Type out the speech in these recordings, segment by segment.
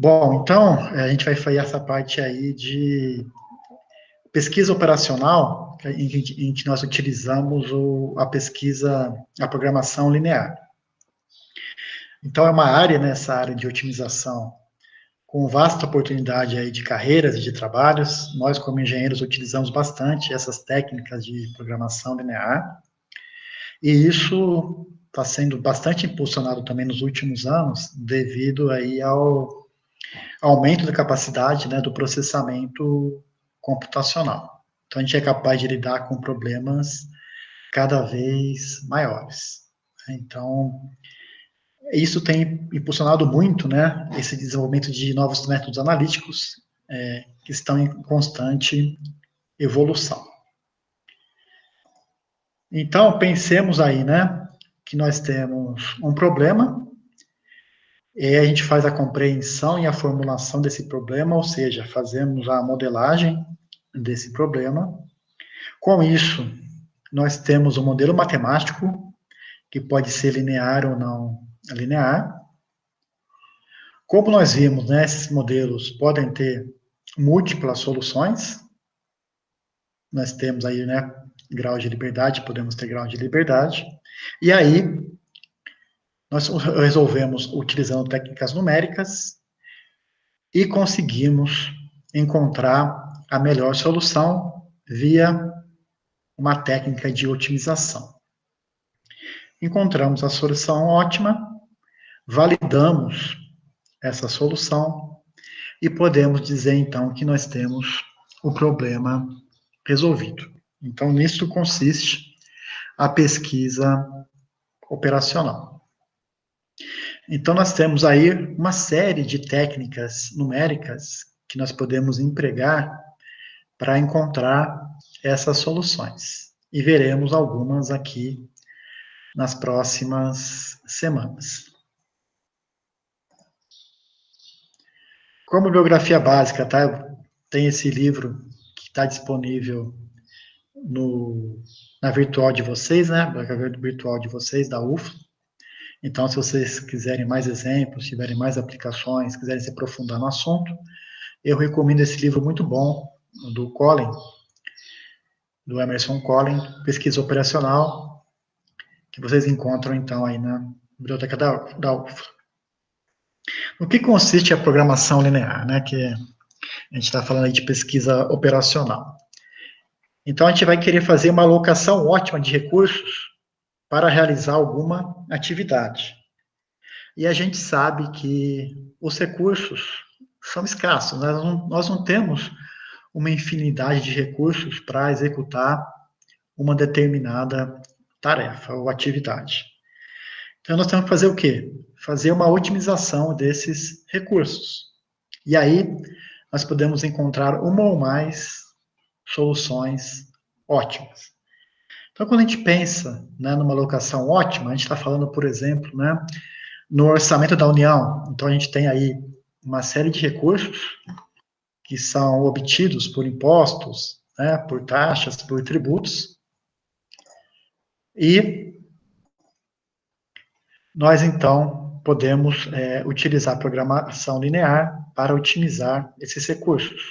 Bom, então, a gente vai fazer essa parte aí de pesquisa operacional, em que nós utilizamos a pesquisa, a programação linear. Então, é uma área, nessa área de otimização, com vasta oportunidade aí de carreiras e de trabalhos. Nós, como engenheiros, utilizamos bastante essas técnicas de programação linear, e isso está sendo bastante impulsionado também nos últimos anos, devido aí ao aumento da capacidade, né, do processamento computacional. Então, a gente é capaz de lidar com problemas cada vez maiores. Então, isso tem impulsionado muito, né, esse desenvolvimento de novos métodos analíticos, que estão em constante evolução. Então, pensemos aí, né, que nós temos um problema, e a gente faz a compreensão e a formulação desse problema, ou seja, fazemos a modelagem desse problema. Com isso, nós temos um modelo matemático, que pode ser linear ou não linear. Como nós vimos, né, esses modelos podem ter múltiplas soluções. Nós temos aí, né, grau de liberdade, podemos ter grau de liberdade. E aí, nós resolvemos utilizando técnicas numéricas e conseguimos encontrar a melhor solução via uma técnica de otimização. Encontramos a solução ótima, validamos essa solução e podemos dizer, então, que nós temos o problema resolvido. Então, nisso consiste a pesquisa operacional. Então, nós temos aí uma série de técnicas numéricas que nós podemos empregar para encontrar essas soluções. E veremos algumas aqui nas próximas semanas. Como biografia básica, tá? Tem esse livro que está disponível na virtual de vocês, né? Na virtual de vocês, da UFLA. Então, se vocês quiserem mais exemplos, tiverem mais aplicações, quiserem se aprofundar no assunto, eu recomendo esse livro muito bom, do Collin, do Emerson Collin, Pesquisa Operacional, que vocês encontram, então, aí na biblioteca da UFLA. No que consiste a programação linear, né? Que a gente está falando aí de pesquisa operacional. Então, a gente vai querer fazer uma alocação ótima de recursos para realizar alguma atividade. E a gente sabe que os recursos são escassos, né? Nós não temos uma infinidade de recursos para executar uma determinada tarefa ou atividade. Então, nós temos que fazer o quê? Fazer uma otimização desses recursos. E aí, nós podemos encontrar uma ou mais soluções ótimas. Então, quando a gente pensa, né, numa alocação ótima, a gente está falando, por exemplo, né, no orçamento da União. Então, a gente tem aí uma série de recursos que são obtidos por impostos, né, por taxas, por tributos, e nós, então, podemos utilizar a programação linear para otimizar esses recursos.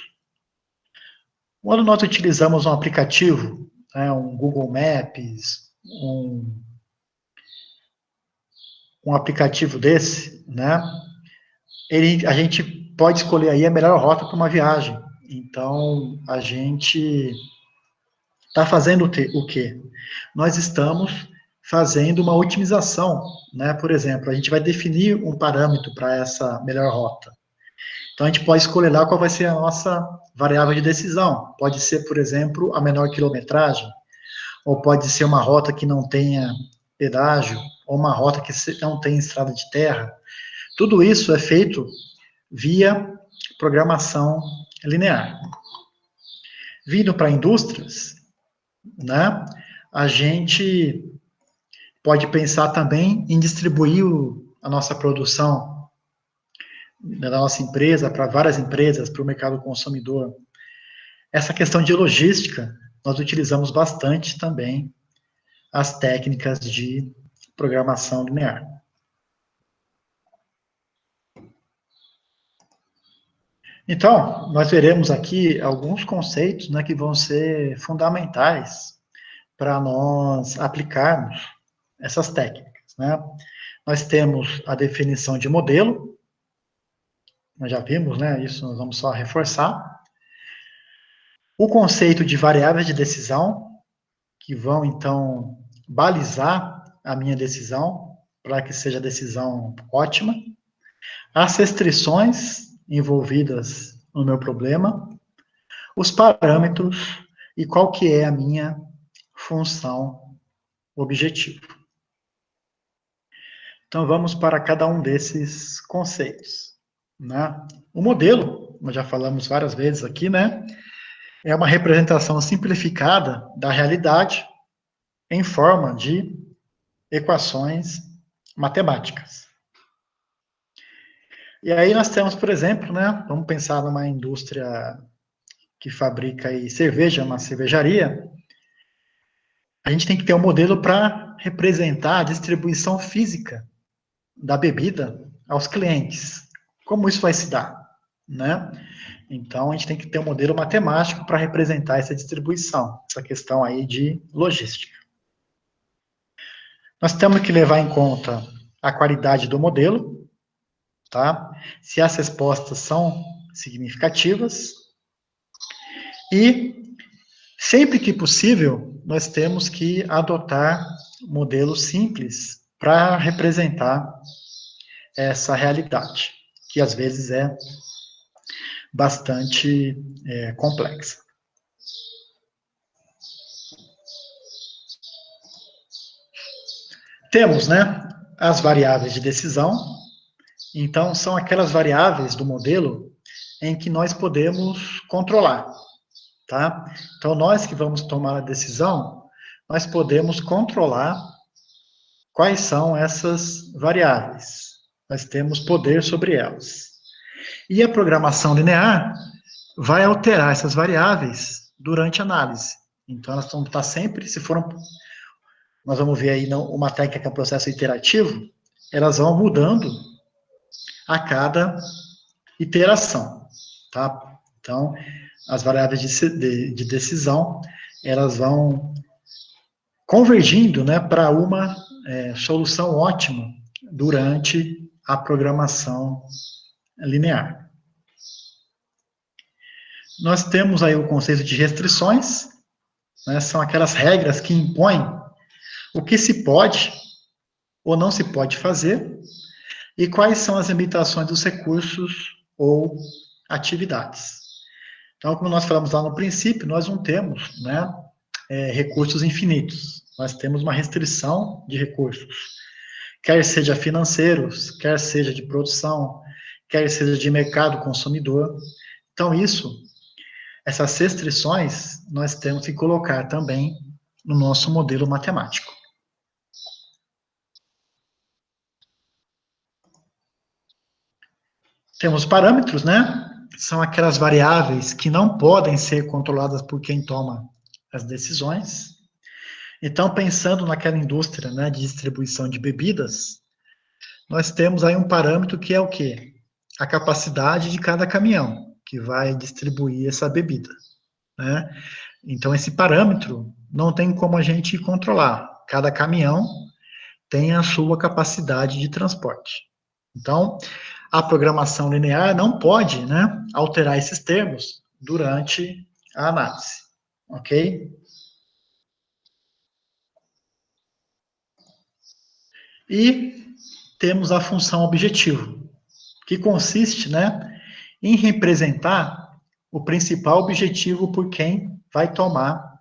Quando nós utilizamos um aplicativo, né, um Google Maps, um aplicativo desse, né, a gente pode escolher aí a melhor rota para uma viagem. Então, a gente está fazendo o quê? Nós estamos fazendo uma otimização, né? Por exemplo, a gente vai definir um parâmetro para essa melhor rota. Então, a gente pode escolher lá qual vai ser a nossa variável de decisão. Pode ser, por exemplo, a menor quilometragem, ou pode ser uma rota que não tenha pedágio, ou uma rota que não tenha estrada de terra. Tudo isso é feito via programação linear. Vindo para indústrias, né, a gente pode pensar também em distribuir a nossa produção da nossa empresa para várias empresas, para o mercado consumidor. Essa questão de logística, nós utilizamos bastante também as técnicas de programação linear. Então, nós veremos aqui alguns conceitos, né, que vão ser fundamentais para nós aplicarmos essas técnicas, né? Nós temos a definição de modelo, nós já vimos, né? Isso nós vamos só reforçar. O conceito de variáveis de decisão, que vão, então, balizar a minha decisão, para que seja a decisão ótima. As restrições envolvidas no meu problema, os parâmetros e qual que é a minha função objetivo. Então, vamos para cada um desses conceitos, né? O modelo, nós já falamos várias vezes aqui, né? É uma representação simplificada da realidade em forma de equações matemáticas. E aí nós temos, por exemplo, né? Vamos pensar numa indústria que fabrica aí cerveja, uma cervejaria. A gente tem que ter um modelo para representar a distribuição física da bebida aos clientes. Como isso vai se dar, né? Então, a gente tem que ter um modelo matemático para representar essa distribuição, essa questão aí de logística. Nós temos que levar em conta a qualidade do modelo, tá? Se as respostas são significativas. E, sempre que possível, nós temos que adotar modelos simples para representar essa realidade, que às vezes é bastante complexa. Temos, né, as variáveis de decisão. Então, são aquelas variáveis do modelo em que nós podemos controlar, tá? Então, nós que vamos tomar a decisão, nós podemos controlar quais são essas variáveis. Nós temos poder sobre elas. E a programação linear vai alterar essas variáveis durante a análise. Então, elas vão estar sempre, se for nós vamos ver aí uma técnica que é um processo iterativo, elas vão mudando a cada iteração, tá? Então, as variáveis de decisão, elas vão convergindo, né, para uma solução ótima durante a programação linear. Nós temos aí o conceito de restrições, né, são aquelas regras que impõem o que se pode ou não se pode fazer e quais são as limitações dos recursos ou atividades. Então, como nós falamos lá no princípio, nós não temos, né, recursos infinitos. Nós temos uma restrição de recursos, quer seja financeiros, quer seja de produção, quer seja de mercado consumidor. Então, essas restrições, nós temos que colocar também no nosso modelo matemático. Temos parâmetros, né? São aquelas variáveis que não podem ser controladas por quem toma as decisões. Então, pensando naquela indústria, né, de distribuição de bebidas, nós temos aí um parâmetro que é o quê? A capacidade de cada caminhão que vai distribuir essa bebida, né? Então, esse parâmetro não tem como a gente controlar. Cada caminhão tem a sua capacidade de transporte. Então, a programação linear não pode, né, alterar esses termos durante a análise, ok? E temos a função objetivo, que consiste, né, em representar o principal objetivo por quem vai tomar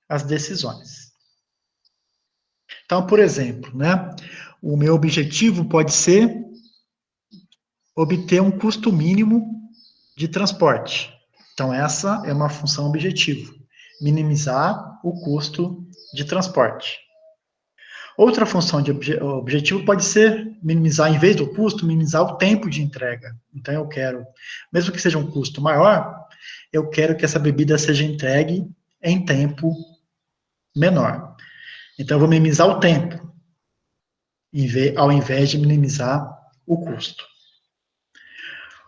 as decisões. Então, por exemplo, né, o meu objetivo pode ser obter um custo mínimo de transporte. Então, essa é uma função objetivo, minimizar o custo de transporte. Outra função de objetivo pode ser minimizar, em vez do custo, minimizar o tempo de entrega. Então, eu quero, mesmo que seja um custo maior, eu quero que essa bebida seja entregue em tempo menor. Então, eu vou minimizar o tempo, ao invés de minimizar o custo.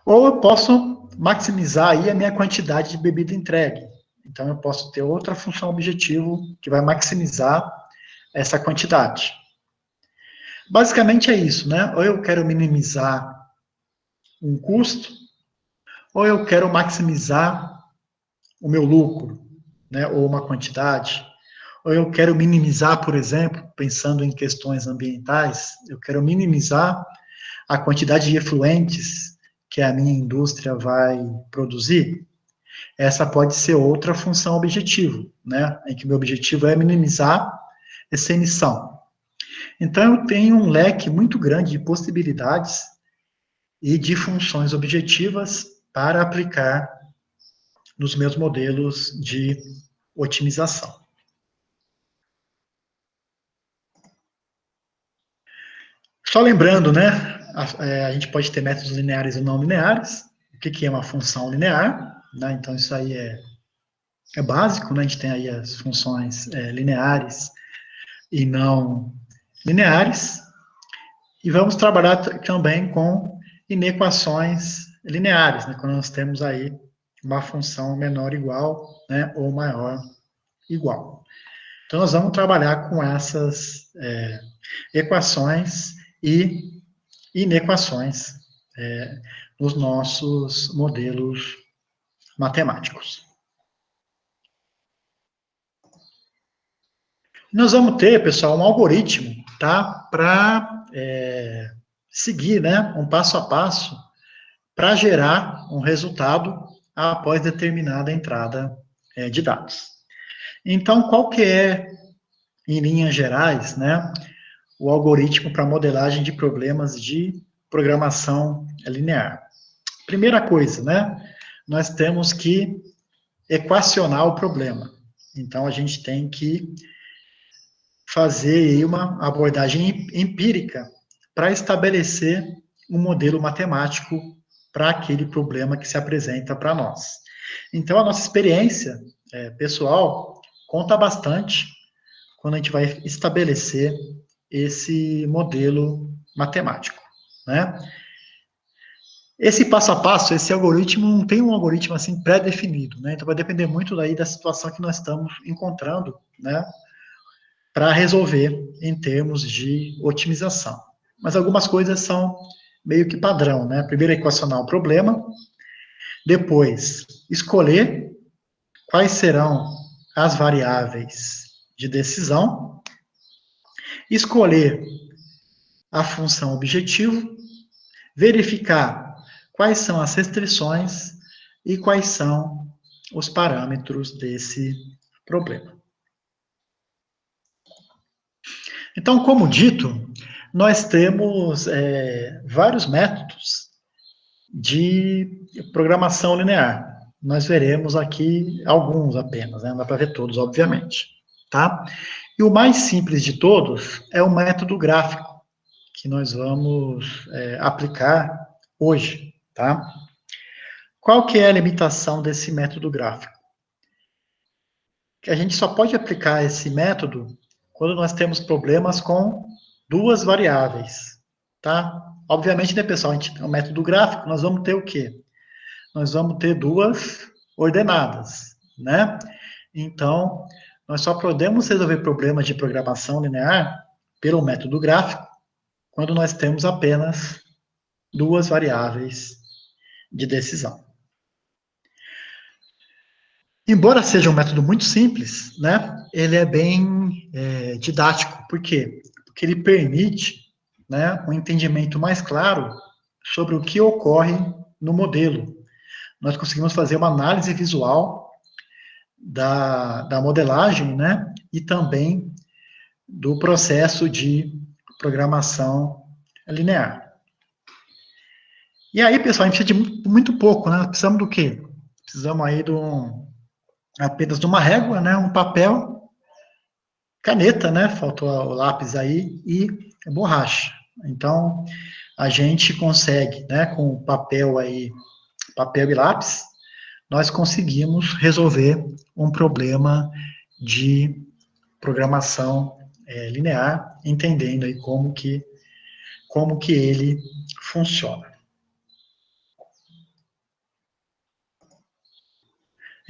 Ou eu posso maximizar aí a minha quantidade de bebida entregue. Então, eu posso ter outra função objetivo que vai maximizar essa quantidade. Basicamente é isso, né? Ou eu quero minimizar um custo, ou eu quero maximizar o meu lucro, né? Ou uma quantidade. Ou eu quero minimizar, por exemplo, pensando em questões ambientais, eu quero minimizar a quantidade de efluentes que a minha indústria vai produzir. Essa pode ser outra função objetivo, né? Em que meu objetivo é minimizar essa emissão. Então, eu tenho um leque muito grande de possibilidades e de funções objetivas para aplicar nos meus modelos de otimização. Só lembrando, né? A gente pode ter métodos lineares e não lineares. O que é uma função linear? Né? Então, isso aí é básico, né? A gente tem aí as funções lineares e não lineares. E vamos trabalhar também com inequações lineares, né? Quando nós temos aí uma função menor ou igual, né? Ou maior igual. Então, nós vamos trabalhar com essas equações e inequações nos nossos modelos matemáticos. Nós vamos ter, pessoal, um algoritmo, tá? Para seguir, né? Um passo a passo para gerar um resultado após determinada entrada de dados. Então, qual que é, em linhas gerais, né? O algoritmo para modelagem de problemas de programação linear. Primeira coisa, né? Nós temos que equacionar o problema. Então, a gente tem que fazer uma abordagem empírica para estabelecer um modelo matemático para aquele problema que se apresenta para nós. Então, a nossa experiência pessoal conta bastante quando a gente vai estabelecer esse modelo matemático, né? Esse passo a passo, esse algoritmo, não tem um algoritmo assim pré-definido, né? Então vai depender muito daí da situação que nós estamos encontrando, né? Para resolver em termos de otimização. Mas algumas coisas são meio que padrão, né? Primeiro equacionar o problema, depois escolher quais serão as variáveis de decisão, escolher a função objetivo, verificar quais são as restrições e quais são os parâmetros desse problema. Então, como dito, nós temos vários métodos de programação linear. Nós veremos aqui alguns apenas, né? Não dá para ver todos, obviamente, tá? E o mais simples de todos é o método gráfico, que nós vamos aplicar hoje, tá? Qual que é a limitação desse método gráfico? Que a gente só pode aplicar esse método quando nós temos problemas com duas variáveis, tá? Obviamente, né, pessoal, a gente tem um método gráfico, nós vamos ter o quê? Nós vamos ter duas ordenadas, né? Então, nós só podemos resolver problemas de programação linear pelo método gráfico quando nós temos apenas duas variáveis de decisão. Embora seja um método muito simples, né, ele é bem didático. Por quê? Porque ele permite, né, um entendimento mais claro sobre o que ocorre no modelo. Nós conseguimos fazer uma análise visual da modelagem, né, e também do processo de programação linear. E aí, pessoal, a gente precisa de muito pouco, né? Precisamos do quê? Precisamos aí apenas de uma régua, né, um papel, caneta, né, faltou o lápis aí, e borracha. Então, a gente consegue, né, com papel aí, papel e lápis, nós conseguimos resolver um problema de programação linear, entendendo aí como que ele funciona.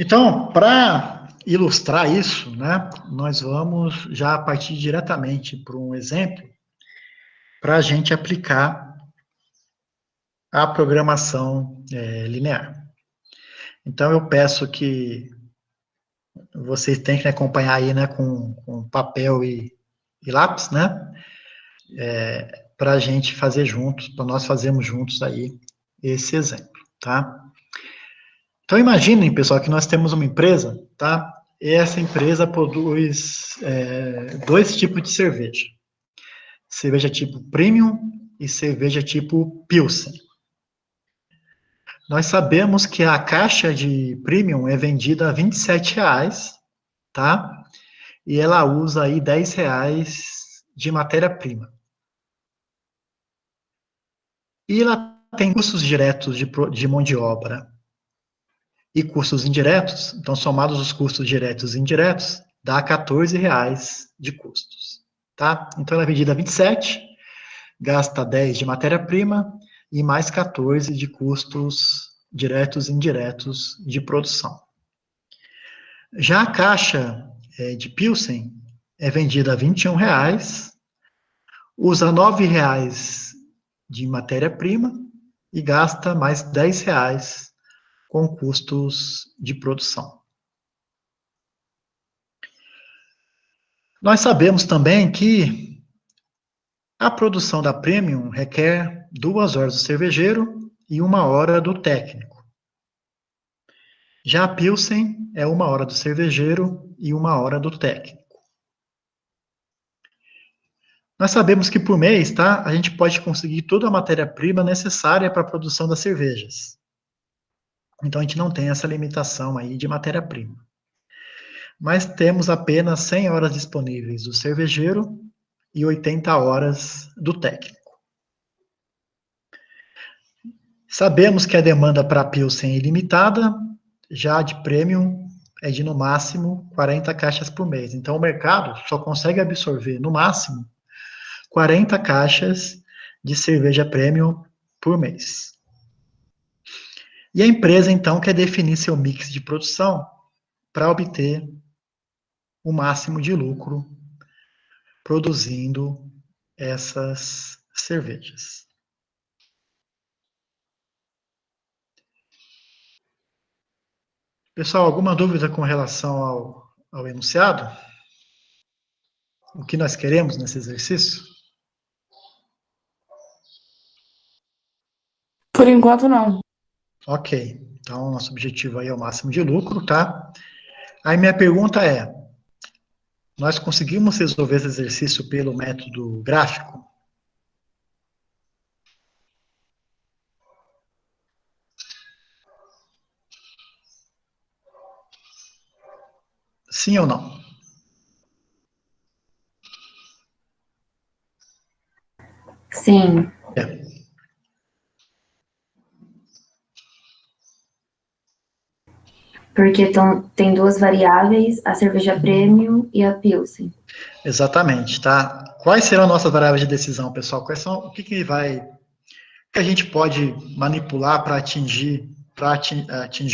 Então, para ilustrar isso, né, nós vamos já partir diretamente para um exemplo para a gente aplicar a programação linear. Então, eu peço que vocês tenham que acompanhar aí, né, com papel e lápis, né, para a gente fazer juntos, para nós fazermos juntos aí esse exemplo, tá? Então, imaginem, pessoal, que nós temos uma empresa, tá? E essa empresa produz dois tipos de cerveja. Cerveja tipo Premium e cerveja tipo Pilsen. Nós sabemos que a caixa de Premium é vendida a R$ 27, tá? E ela usa aí R$ 10 de matéria-prima. E ela tem custos diretos de mão de obra e custos indiretos, então somados os custos diretos e indiretos, dá R$ 14 de custos, tá? Então ela é vendida a 27, gasta 10 de matéria-prima e mais 14 de custos diretos e indiretos de produção. Já a caixa de Pilsen é vendida a R$ 21, usa R$ 9 de matéria-prima e gasta mais R$ 10 com custos de produção. Nós sabemos também que a produção da Premium requer 2 horas do cervejeiro e 1 hora do técnico. Já a Pilsen é 1 hora do cervejeiro e 1 hora do técnico. Nós sabemos que por mês, tá, a gente pode conseguir toda a matéria-prima necessária para a produção das cervejas. Então a gente não tem essa limitação aí de matéria-prima. Mas temos apenas 100 horas disponíveis do cervejeiro e 80 horas do técnico. Sabemos que a demanda para a Pilsen é ilimitada, já a de Premium é de no máximo 40 caixas por mês. Então o mercado só consegue absorver no máximo 40 caixas de cerveja Premium por mês. E a empresa então quer definir seu mix de produção para obter o máximo de lucro produzindo essas cervejas. Pessoal, alguma dúvida com relação ao enunciado? O que nós queremos nesse exercício? Por enquanto, não. Ok. Então, nosso objetivo aí é o máximo de lucro, tá? Aí minha pergunta é, nós conseguimos resolver esse exercício pelo método gráfico? Sim ou não? Sim, É, porque tem duas variáveis, a cerveja premium e a Pilsen. exatamente, tá? Quais serão nossas variáveis de decisão, pessoal? Quais são, o que a gente pode manipular para atingir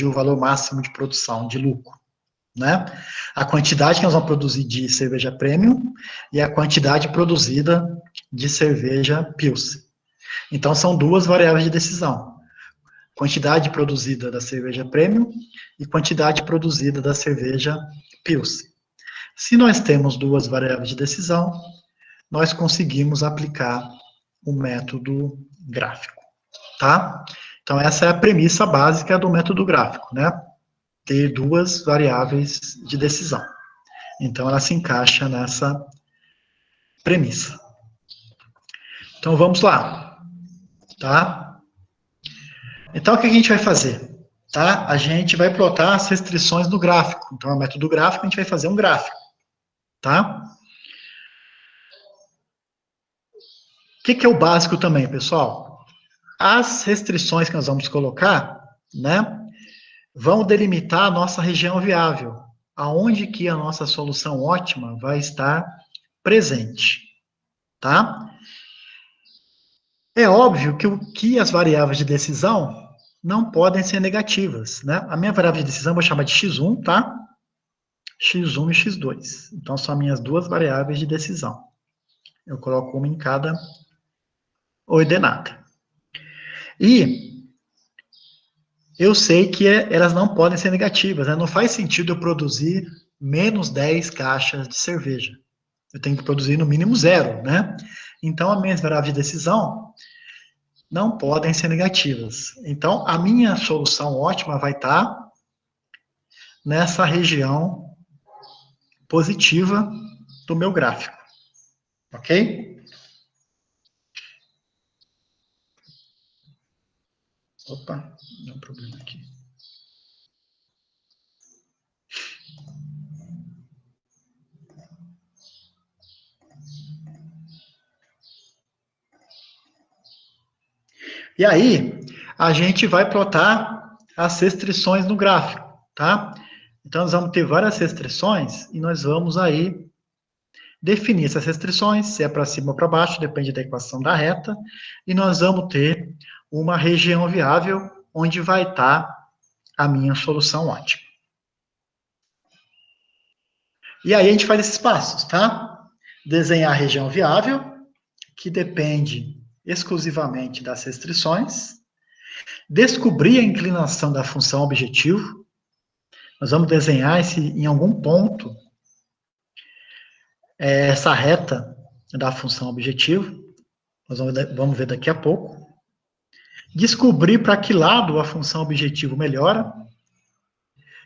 o valor máximo de produção, de lucro, né? A quantidade que nós vamos produzir de cerveja premium e a quantidade produzida de cerveja Pilsen. Então, são duas variáveis de decisão. Quantidade produzida da cerveja premium e quantidade produzida da cerveja Pilsen. Se nós temos duas variáveis de decisão, nós conseguimos aplicar o método gráfico, tá? Então, essa é a premissa básica do método gráfico, né? Ter duas variáveis de decisão. Então, ela se encaixa nessa premissa. Então, vamos lá, tá? Então, o que a gente vai fazer? Tá? A gente vai plotar as restrições do gráfico. Então, o método gráfico, a gente vai fazer um gráfico, tá? O que é o básico também, pessoal? As restrições que nós vamos colocar, né, vão delimitar a nossa região viável, aonde que a nossa solução ótima vai estar presente, tá? É óbvio que o que as variáveis de decisão não podem ser negativas, né? A minha variável de decisão eu vou chamar de x1, tá? x1 e x2. Então, são as minhas duas variáveis de decisão. Eu coloco uma em cada ordenada. E eu sei que elas não podem ser negativas, né? Não faz sentido eu produzir menos 10 caixas de cerveja. Eu tenho que produzir no mínimo 0, né? Então, as minhas variáveis de decisão não podem ser negativas. Então, a minha solução ótima vai estar nessa região positiva do meu gráfico. Ok? Opa, deu um problema aqui. E aí, a gente vai plotar as restrições no gráfico, tá? Então, nós vamos ter várias restrições e nós vamos aí definir essas restrições, se é para cima ou para baixo, depende da equação da reta, e nós vamos ter uma região viável onde vai estar a minha solução ótima. E aí a gente faz esses passos, tá? Desenhar a região viável, que depende exclusivamente das restrições, descobrir a inclinação da função objetivo, nós vamos desenhar em algum ponto essa reta da função objetivo, nós vamos ver daqui a pouco. Descobrir para que lado a função objetivo melhora,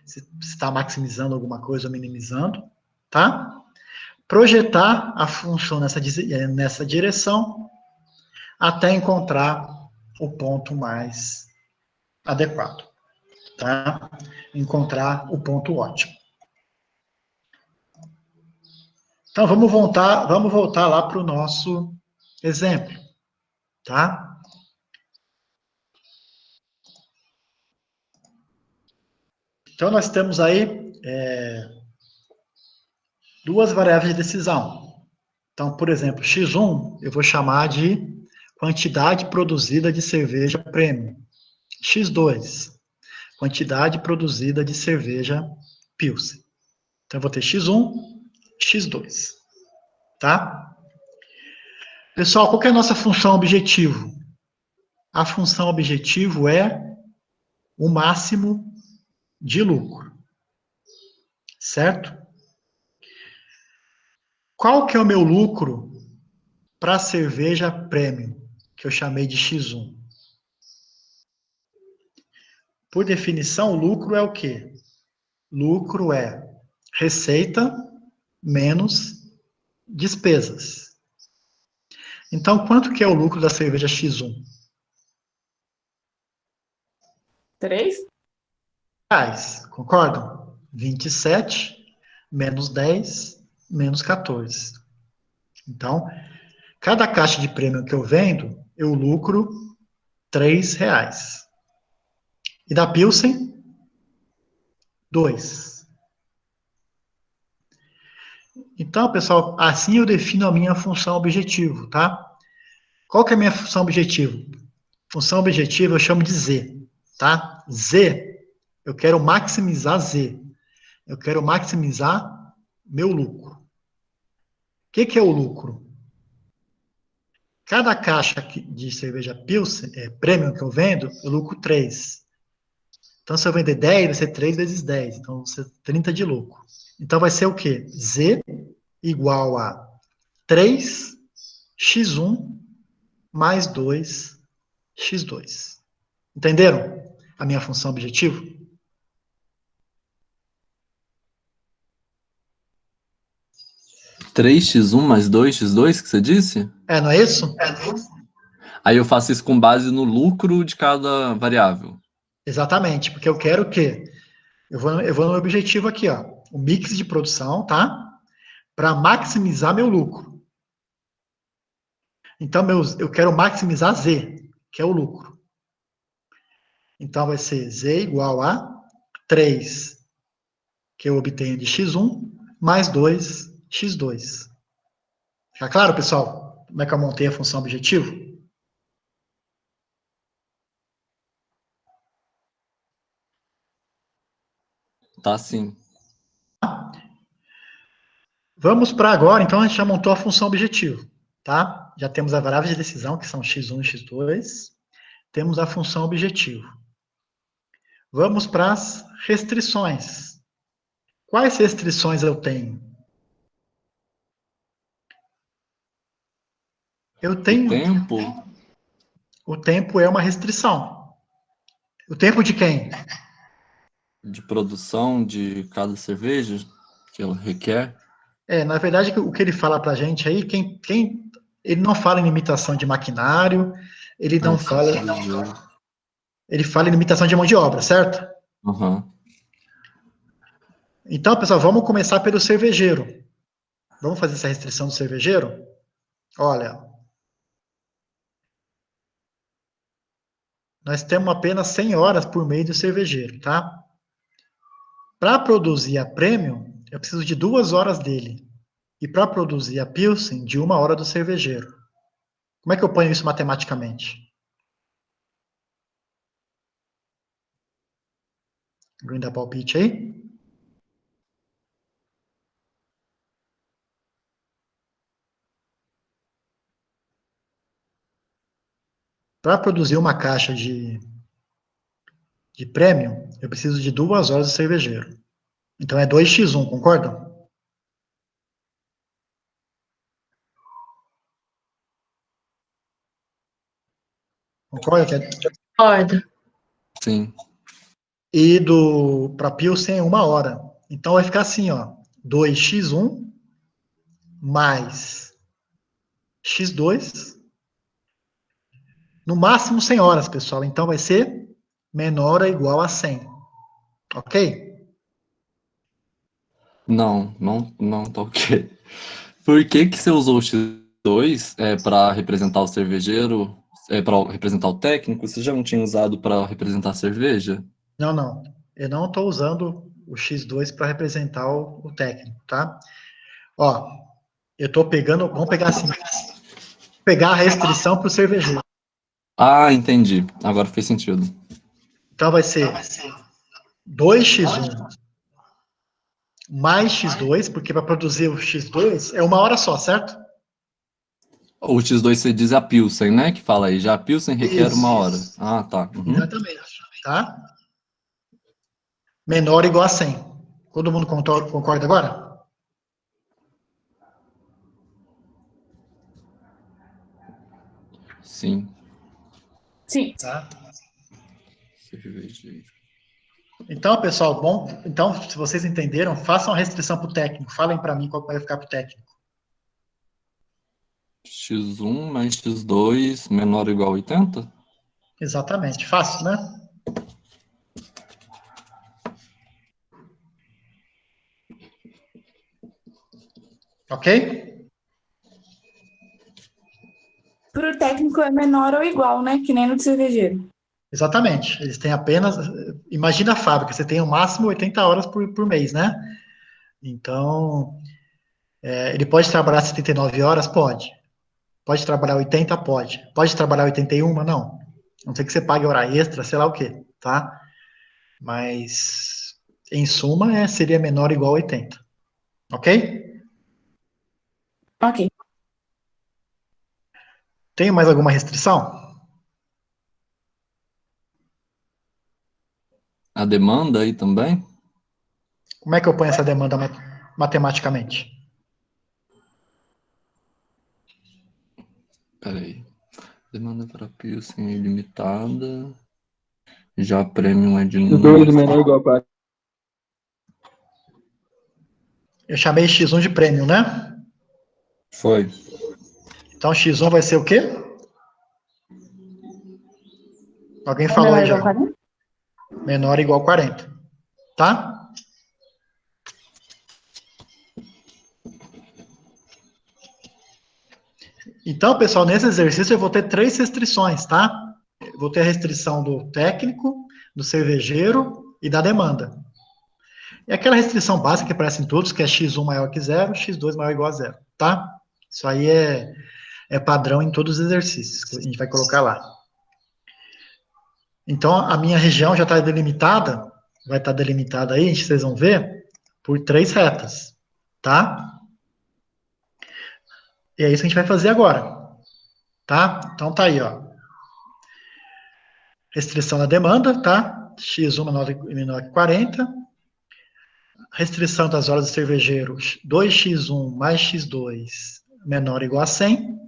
se está maximizando alguma coisa ou minimizando, tá? Projetar a função nessa direção até encontrar o ponto mais adequado, tá? Encontrar o ponto ótimo. Então, vamos voltar lá para o nosso exemplo, tá? Então, nós temos aí duas variáveis de decisão. Então, por exemplo, x1 eu vou chamar de quantidade produzida de cerveja premium. x2, quantidade produzida de cerveja Pilsen. Então, eu vou ter x1, x2, tá? Pessoal, qual que é a nossa função objetivo? A função objetivo é o máximo de lucro, certo? Qual que é o meu lucro para a cerveja premium, que eu chamei de x1? Por definição, lucro é o quê? Lucro é receita menos despesas. Então, quanto que é o lucro da cerveja x1? 3? Reais, concordam? 27 menos 10 menos 14. Então, cada caixa de prêmio que eu vendo, eu lucro R$3. E da Pilsen, 2. Então, pessoal, assim eu defino a minha função objetivo, tá? Qual que é a minha função objetivo? Função objetiva eu chamo de Z, tá? Z, eu quero maximizar Z. Eu quero maximizar meu lucro. O que é o lucro? Cada caixa de cerveja Pilsen, Premium que eu vendo, eu lucro 3. Então, se eu vender 10, vai ser 3 vezes 10. Então, vai ser 30 de lucro. Então, vai ser o quê? Z igual a 3x1 mais 2x2. Entenderam a minha função objetivo? Três x 1 mais 2x2 que você disse? Não é isso? Aí eu faço isso com base no lucro de cada variável. Exatamente, porque eu quero o quê? Eu vou no objetivo aqui, ó. O mix de produção, tá? Para maximizar meu lucro. Então, eu quero maximizar Z, que é o lucro. Então, vai ser Z igual a 3, que eu obtenho de x1, mais 2x2. Fica claro, pessoal? Como é que eu montei a função objetivo? Tá sim. Vamos para agora, então a gente já montou a função objetivo, tá? Já temos a variável de decisão, que são x1 e x2. Temos a função objetivo. Vamos para as restrições. Quais restrições eu tenho? Eu tenho... O tempo é uma restrição. O tempo de quem? De produção de cada cerveja que ela requer. Na verdade, o que ele fala para a gente aí, ele não fala em limitação de maquinário, ele não fala... Ele fala em limitação de mão de obra, certo? Uhum. Então, pessoal, vamos começar pelo cervejeiro. Vamos fazer essa restrição do cervejeiro? Olha, nós temos apenas 100 horas por mês do cervejeiro, tá? Para produzir a Premium, eu preciso de 2 horas dele. E para produzir a Pilsen, de 1 hora do cervejeiro. Como é que eu ponho isso matematicamente? Alguém dá palpite aí? Para produzir uma caixa de Premium, eu preciso de 2 horas do cervejeiro. Então é 2x1, concordam? Concorda? Concordo. Sim. E para Pilsen é 1 hora. Então vai ficar assim, ó, 2x1 mais x2, no máximo 100 horas, pessoal. Então vai ser menor ou igual a 100. Ok? Não tá ok. Por que você usou o X2 para representar o cervejeiro, para representar o técnico? Você já não tinha usado para representar a cerveja? Não. Eu não estou usando o x2 para representar o técnico, tá? Ó, eu estou pegando, vamos pegar assim, pegar a restrição para o cervejeiro. Ah, entendi. Agora fez sentido. Então vai ser 2x1 mais x2, porque para produzir o x2 é 1 hora só, certo? O X2 você diz a Pilsen, né? Que fala aí. Já a Pilsen requer Isso. 1 hora. Ah, tá. Uhum. Exatamente. Tá? Menor ou igual a 100. Todo mundo concorda agora? Sim. Sim. Tá. Cervejeiro. Então, pessoal, bom, então, se vocês entenderam, façam a restrição para o técnico. Falem para mim qual vai ficar para o técnico. X1 mais X2 menor ou igual a 80? Exatamente. Fácil, né? Ok? Para o técnico é menor ou igual, né? Que nem no de cervejeiro. Exatamente. Eles têm apenas. Imagina a fábrica, você tem o máximo 80 horas por mês, né? Então, ele pode trabalhar 79 horas? Pode. Pode trabalhar 80? Pode. Pode trabalhar 81? Não. A não ser que você pague hora extra, sei lá o quê, tá? Mas, em suma, seria menor ou igual a 80. Ok? Ok. Tem mais alguma restrição? A demanda aí também? Como é que eu ponho essa demanda matematicamente? Peraí. Demanda para Pilsen ilimitada. Já Premium é de X2 menor ou igual a 4. Eu chamei x1 de prêmio, né? Foi. Então, x1 vai ser o quê? Alguém É falou menor aí ou já. igual a 40? Menor ou igual a 40. Tá? Então, pessoal, nesse exercício eu vou ter 3 restrições, tá? Eu vou ter a restrição do técnico, do cervejeiro e da demanda. E aquela restrição básica que aparece em todos, que é x1 maior que 0, x2 maior ou igual a 0, tá? Isso aí é padrão em todos os exercícios que a gente vai colocar lá. Então, a minha região já está delimitada, vai estar delimitada aí, vocês vão ver, por 3 retas, tá? E é isso que a gente vai fazer agora, tá? Então tá aí, ó. Restrição da demanda, tá? X1 menor que 40. Restrição das horas do cervejeiro, 2x1 mais x2 menor ou igual a 100.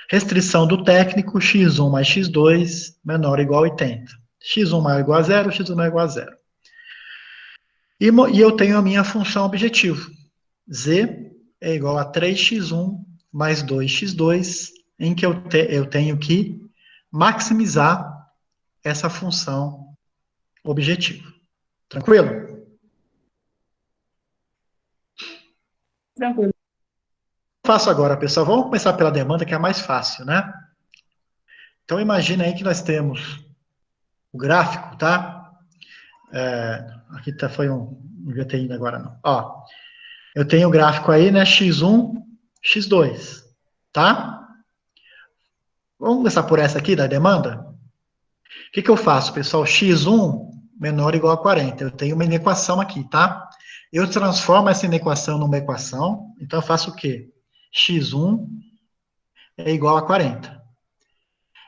Restrição do técnico, x1 mais x2 menor ou igual a 80. x1 maior ou igual a 0, x2 maior ou igual a 0. E eu tenho a minha função objetivo. Z é igual a 3x1 mais 2x2, em que eu tenho que maximizar essa função objetivo. Tranquilo? Tranquilo. Faço agora, pessoal. Vamos começar pela demanda, que é a mais fácil, né? Então, imagina aí que nós temos o gráfico, tá? Aqui foi não devia ter ido agora, não. Ó, eu tenho o gráfico aí, né? X1, X2, tá? Vamos começar por essa aqui, da demanda? O que eu faço, pessoal? X1 menor ou igual a 40. Eu tenho uma inequação aqui, tá? Eu transformo essa inequação numa equação, então eu faço o quê? X1 é igual a 40.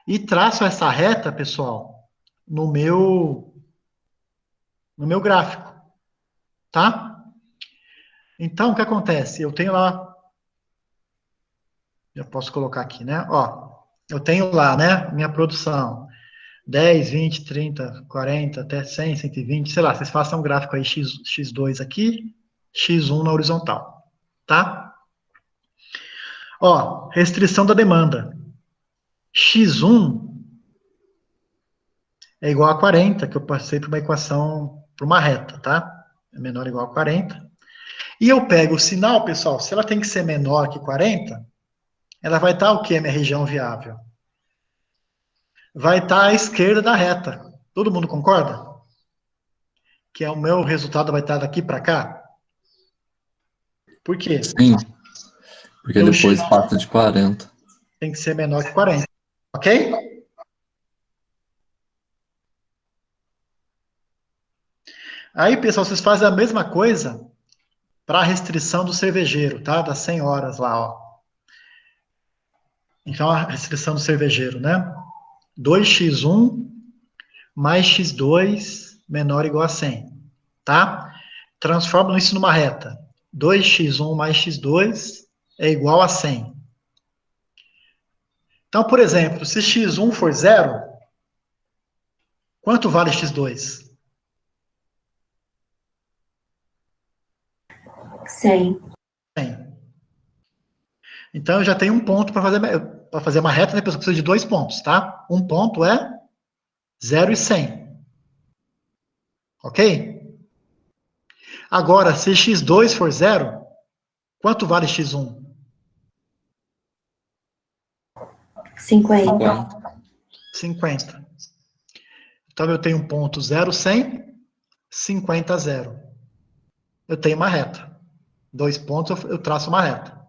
E traço essa reta, pessoal, no meu gráfico, tá? Então, o que acontece? Eu tenho lá, eu posso colocar aqui, né? Ó, eu tenho lá, né, minha produção, 10, 20, 30, 40, até 100, 120, sei lá, vocês façam um gráfico aí, X2 aqui, X1 na horizontal, tá? Ó, restrição da demanda. X1 é igual a 40, que eu passei para uma equação, para uma reta, tá? É menor ou igual a 40. E eu pego o sinal, pessoal, se ela tem que ser menor que 40, ela vai estar o que, minha região viável? Vai estar à esquerda da reta. Todo mundo concorda? Que o meu resultado vai estar daqui para cá? Por quê? Sim, porque Porque depois passa de 40. Tem que ser menor que 40. Ok? Aí, pessoal, vocês fazem a mesma coisa para a restrição do cervejeiro, tá? Das 100 horas lá, ó. Então, a restrição do cervejeiro, né? 2x1 mais x2 menor ou igual a 100, tá? Transforma isso numa reta. 2x1 mais x2 é igual a 100. Então, por exemplo, se x1 for 0, quanto vale x2? 100. 100. Então, eu já tenho um ponto para fazer uma reta, né, pessoal? Precisa de 2 pontos, tá? Um ponto é 0 e 100. Ok? Agora, se x2 for 0, quanto vale x1? 50. 50. Então, eu tenho um ponto 0, 100, 50, 0. Eu tenho uma reta. 2 pontos, eu traço uma reta.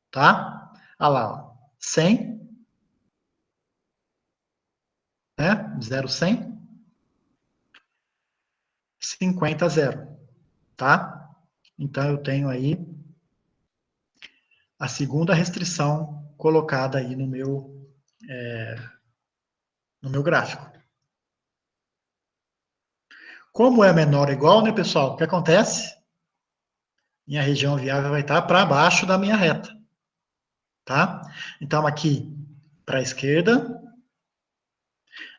Tá? Olha lá, ó. 100, né? 0, 100. 50, 0. Tá? Então, eu tenho aí a segunda restrição colocada aí no meu gráfico. Como é menor ou igual, né, pessoal? O que acontece? Minha região viável vai estar para baixo da minha reta. Tá? Então, aqui para a esquerda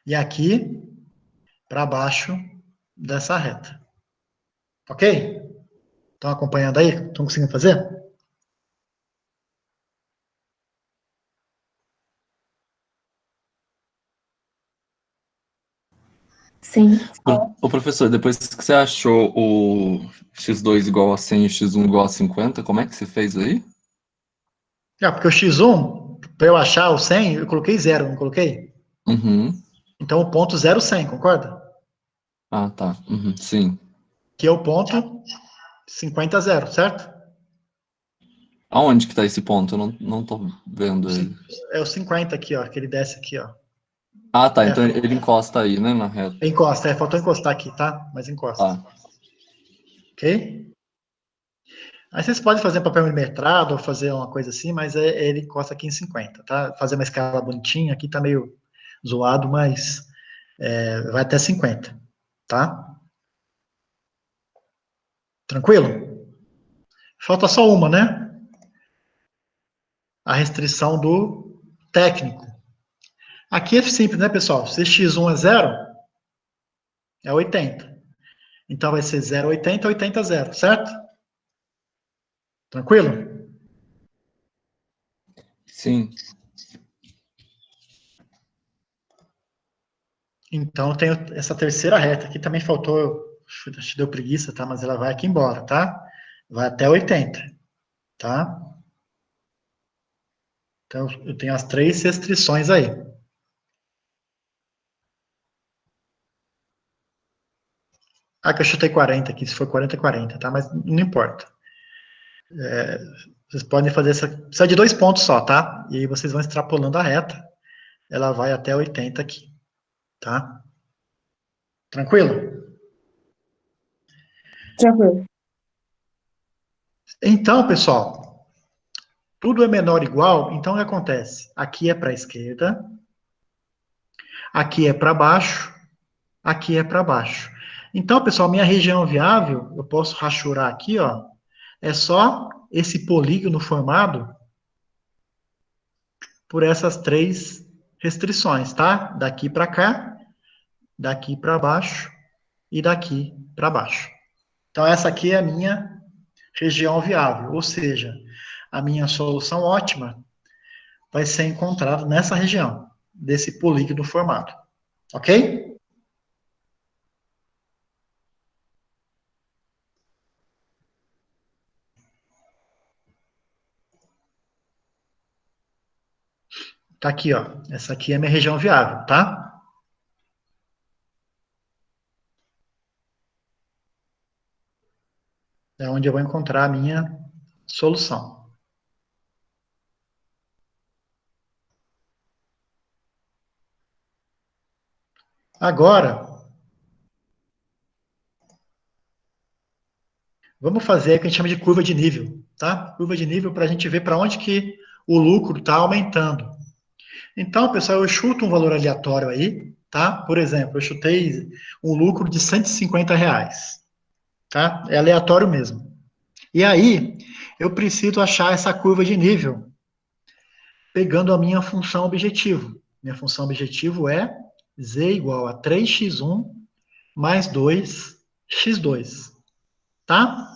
e aqui para baixo dessa reta. Ok? Estão acompanhando aí? Estão conseguindo fazer? Sim. Ô, professor, depois que você achou o x2 igual a 100 e x1 igual a 50, como é que você fez aí? Porque o x1, para eu achar o 100, eu coloquei 0, não coloquei? Uhum. Então, o ponto 0, 100, concorda? Ah, tá. Uhum. Sim. Que é o ponto 50, 0, certo? Aonde que tá esse ponto? Eu não tô vendo ele. É o 50 aqui, ó, que ele desce aqui, ó. Ah, tá. É, Então ele encosta aí, né, na reta. encosta, faltou encostar aqui, tá? Mas encosta. Tá. Ok? Aí vocês podem fazer papel milimetrado ou fazer uma coisa assim, mas ele encosta aqui em 50, tá? Fazer uma escala bonitinha, aqui tá meio zoado, mas vai até 50, tá? Tranquilo? Falta só uma, né? A restrição do técnico. Aqui é simples, né, pessoal? Se x1 é 0, é 80. Então vai ser 0, 80, 80, 0, certo? Tranquilo? Sim. Então eu tenho essa terceira reta aqui, também faltou, acho que deu preguiça, tá? Mas ela vai aqui embora, tá? Vai até 80, tá? Então eu tenho as três restrições aí. Ah, que eu chutei 40 aqui, se for 40, é 40, tá? Mas não importa. Vocês podem fazer essa. Precisa de 2 pontos só, tá? E aí vocês vão extrapolando a reta. Ela vai até 80 aqui, tá? Tranquilo? Tranquilo. Então, pessoal, tudo é menor ou igual, então o que acontece? Aqui é para a esquerda, aqui é para baixo, aqui é para baixo. Então, pessoal, minha região viável, eu posso rachurar aqui, ó, é só esse polígono formado por essas três restrições, tá? Daqui para cá, daqui para baixo e daqui para baixo. Então, essa aqui é a minha região viável, ou seja, a minha solução ótima vai ser encontrada nessa região, desse polígono formado. Ok? Tá aqui, ó. Essa aqui é a minha região viável, tá? É onde eu vou encontrar a minha solução. Agora, vamos fazer o que a gente chama de curva de nível, tá? Curva de nível para a gente ver para onde que o lucro está aumentando. Então, pessoal, eu chuto um valor aleatório aí, tá? Por exemplo, eu chutei um lucro de R$ 150, tá? É aleatório mesmo. E aí, eu preciso achar essa curva de nível, pegando a minha função objetivo. Minha função objetivo é z igual a 3x1 mais 2x2, tá?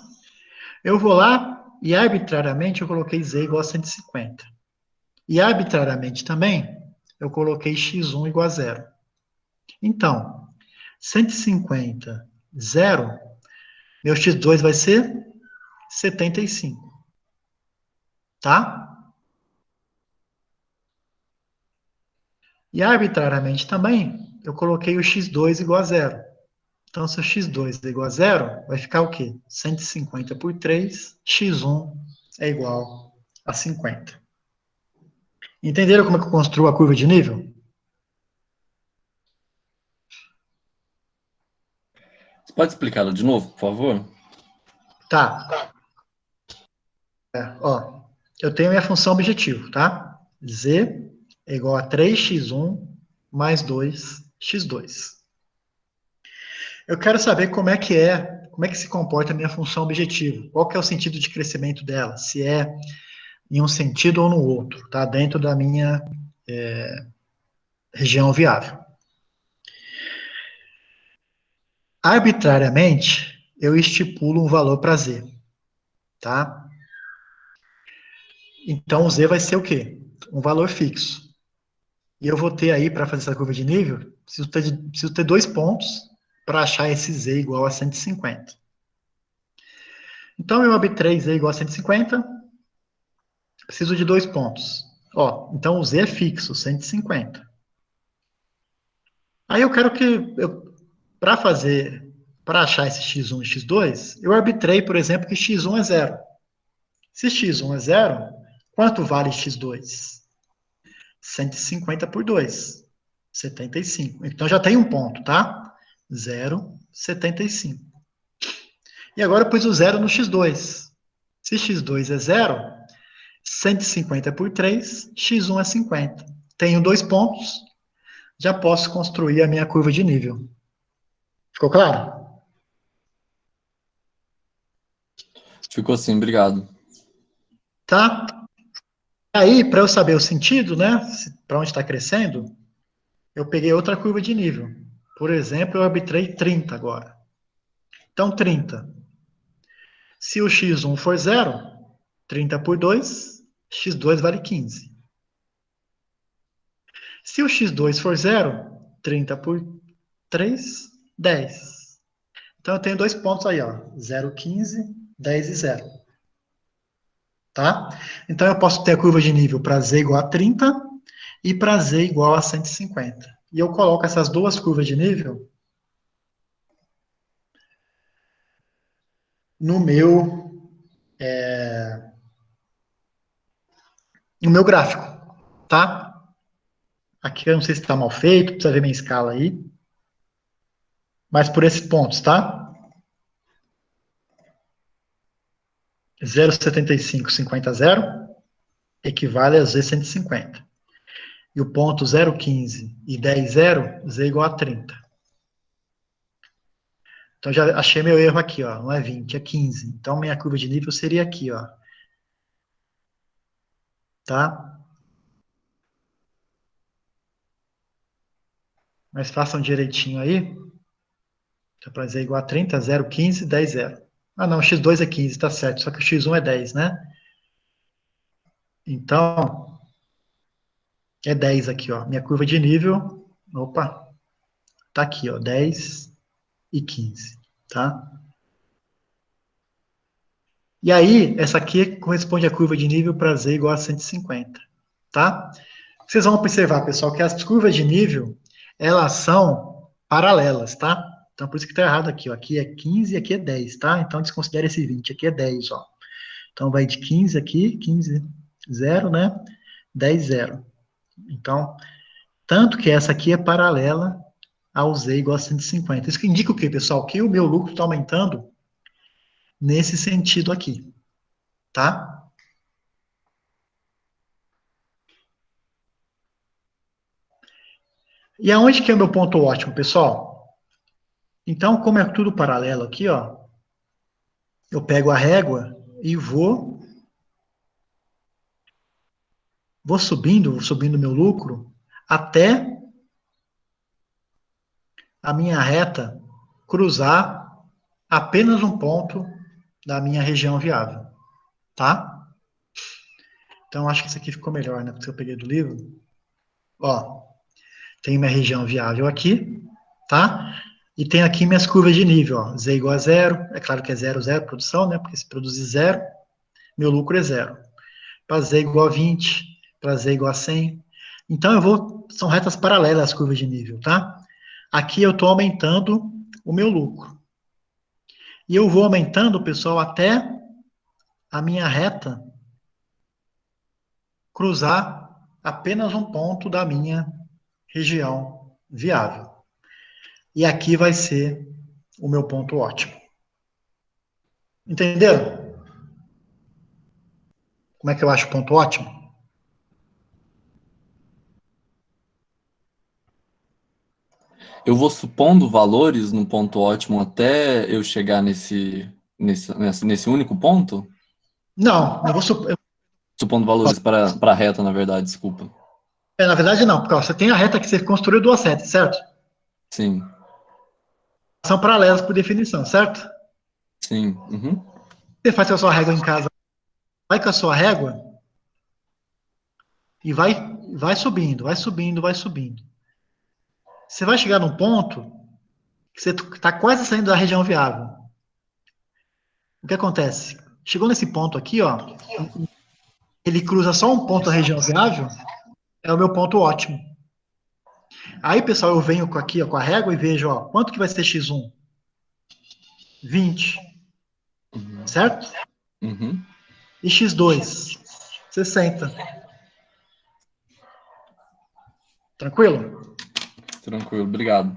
Eu vou lá e arbitrariamente eu coloquei z igual a 150. E arbitrariamente também eu coloquei x1 igual a 0. Então, 150, 0, meu x2 vai ser 75, tá? E arbitrariamente também eu coloquei o x2 igual a 0. Então, se o x2 é igual a 0, vai ficar o quê? 150 por 3, x1 é igual a 50. Entenderam como é que eu construo a curva de nível? Você pode explicar ela de novo, por favor? Tá. Ó, eu tenho minha função objetivo, tá? Z é igual a 3x1 mais 2x2. Eu quero saber como é que se comporta a minha função objetivo. Qual que é o sentido de crescimento dela? Se é em um sentido ou no outro, tá? Dentro da minha região viável. Arbitrariamente, eu estipulo um valor para Z, tá? Então, o Z vai ser o quê? Um valor fixo. E eu vou ter aí, para fazer essa curva de nível, preciso ter 2 pontos para achar esse Z igual a 150. Então, eu arbitrei Z igual a 150, preciso de 2 pontos. Ó, então, o Z é fixo, 150. Aí eu quero para achar esse x1 e x2, eu arbitrei, por exemplo, que x1 é 0. Se x1 é 0, quanto vale x2? 150 por 2. 0,75. Então, já tem um ponto, tá? 0,75. E agora eu pus o 0 no x2. Se x2 é 0, 150 por 3, x1 é 50. Tenho 2 pontos, já posso construir a minha curva de nível. Ficou claro? Ficou assim, obrigado. Tá? Aí, para eu saber o sentido, né, para onde está crescendo, eu peguei outra curva de nível. Por exemplo, eu arbitrei 30 agora. Então, 30. Se o x1 for 0, 30 por 2, x2 vale 15. Se o x2 for 0, 30 por 3, 10. Então, eu tenho 2 pontos aí, ó, 0, 15, 10 e 0. Tá? Então, eu posso ter a curva de nível para z igual a 30 e para z igual a 150. E eu coloco essas duas curvas de nível no meu gráfico, tá? Aqui eu não sei se está mal feito, precisa ver minha escala aí. Mas por esses pontos, tá? 0,75, 50, 0 equivale a Z150. E o ponto 0,15 e 10, 0, Z igual a 30. Então, já achei meu erro aqui, ó. Não é 20, é 15. Então, minha curva de nível seria aqui, ó. Tá? Mas façam direitinho aí. Então, para Z igual a 30, 0, 15, 10, 0. Ah, não, x2 é 15, tá certo. Só que o x1 é 10, né? Então, é 10 aqui, ó. Minha curva de nível, opa, tá aqui, ó, 10 e 15, tá? E aí, essa aqui corresponde à curva de nível para Z igual a 150, tá? Vocês vão observar, pessoal, que as curvas de nível, elas são paralelas, tá? Então, por isso que tá errado aqui, ó. Aqui é 15 e aqui é 10, tá? Então, desconsidere esse 20, aqui é 10, ó. Então, vai de 15 aqui, 15, 0, né? 10, 0. Então, tanto que essa aqui é paralela ao Z igual a 150. Isso que indica o quê, pessoal? Que o meu lucro está aumentando nesse sentido aqui, tá? E aonde que é o meu ponto ótimo, pessoal? Então, como é tudo paralelo aqui, ó, eu pego a régua e vou subindo o meu lucro até a minha reta cruzar apenas um ponto da minha região viável, tá? Então, acho que isso aqui ficou melhor, né? Porque eu peguei do livro. Ó, tem minha região viável aqui, tá? E tem aqui minhas curvas de nível, ó. Z igual a 0, é claro que é 0, 0 produção, né? Porque se produzir 0, meu lucro é 0. Para Z igual a 20, para Z igual a 100. Então, são retas paralelas as curvas de nível, tá? Aqui eu estou aumentando o meu lucro. E eu vou aumentando, pessoal, até a minha reta cruzar apenas um ponto da minha região viável. E aqui vai ser o meu ponto ótimo. Entenderam? Como é que eu acho o ponto ótimo? Eu vou supondo valores no ponto ótimo até eu chegar nesse único ponto? Não, Supondo valores para a reta, na verdade, desculpa. na verdade não, porque ó, você tem a reta que você construiu duas retas, certo? Sim, São paralelas por definição, certo? sim. Uhum. Você faz a sua régua em casa, vai com a sua régua e vai subindo, vai subindo, vai subindo. Você vai chegar num ponto que você está quase saindo da região viável. O que acontece? Chegou nesse ponto aqui, ó, ele cruza só um ponto da região viável, é o meu ponto ótimo. Aí, pessoal, eu venho aqui ó, com a régua e vejo, ó, quanto que vai ser x1? 20, certo? Uhum. E x2? 60. Tranquilo? Tranquilo, obrigado.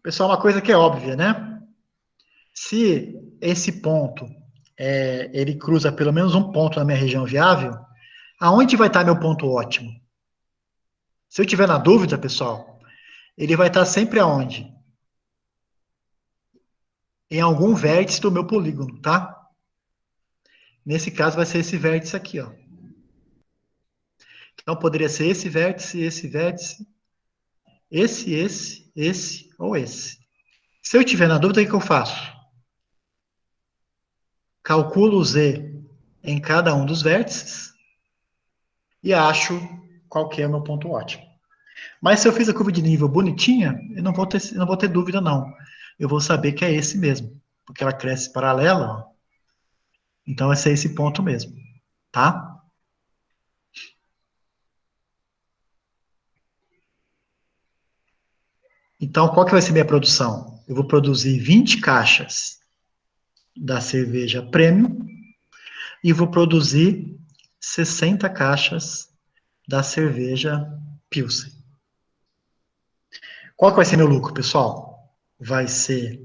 Pessoal, uma coisa que é óbvia, né? Se esse ponto, ele cruza pelo menos um ponto na minha região viável, aonde vai estar meu ponto ótimo? Se eu tiver na dúvida, pessoal, ele vai estar sempre aonde? Em algum vértice do meu polígono, tá? Nesse caso, vai ser esse vértice aqui, ó. Então, poderia ser esse vértice, esse ou esse. Se eu tiver na dúvida, o que eu faço? Calculo o Z em cada um dos vértices e acho qual que é o meu ponto ótimo. Mas se eu fiz a curva de nível bonitinha, eu não vou ter dúvida, não. Eu vou saber que é esse mesmo, porque ela cresce paralela, ó. Então vai ser esse ponto mesmo, tá? Então, qual que vai ser minha produção? Eu vou produzir 20 caixas da cerveja Premium e vou produzir 60 caixas da cerveja Pilsen. Qual que vai ser meu lucro, pessoal? Vai ser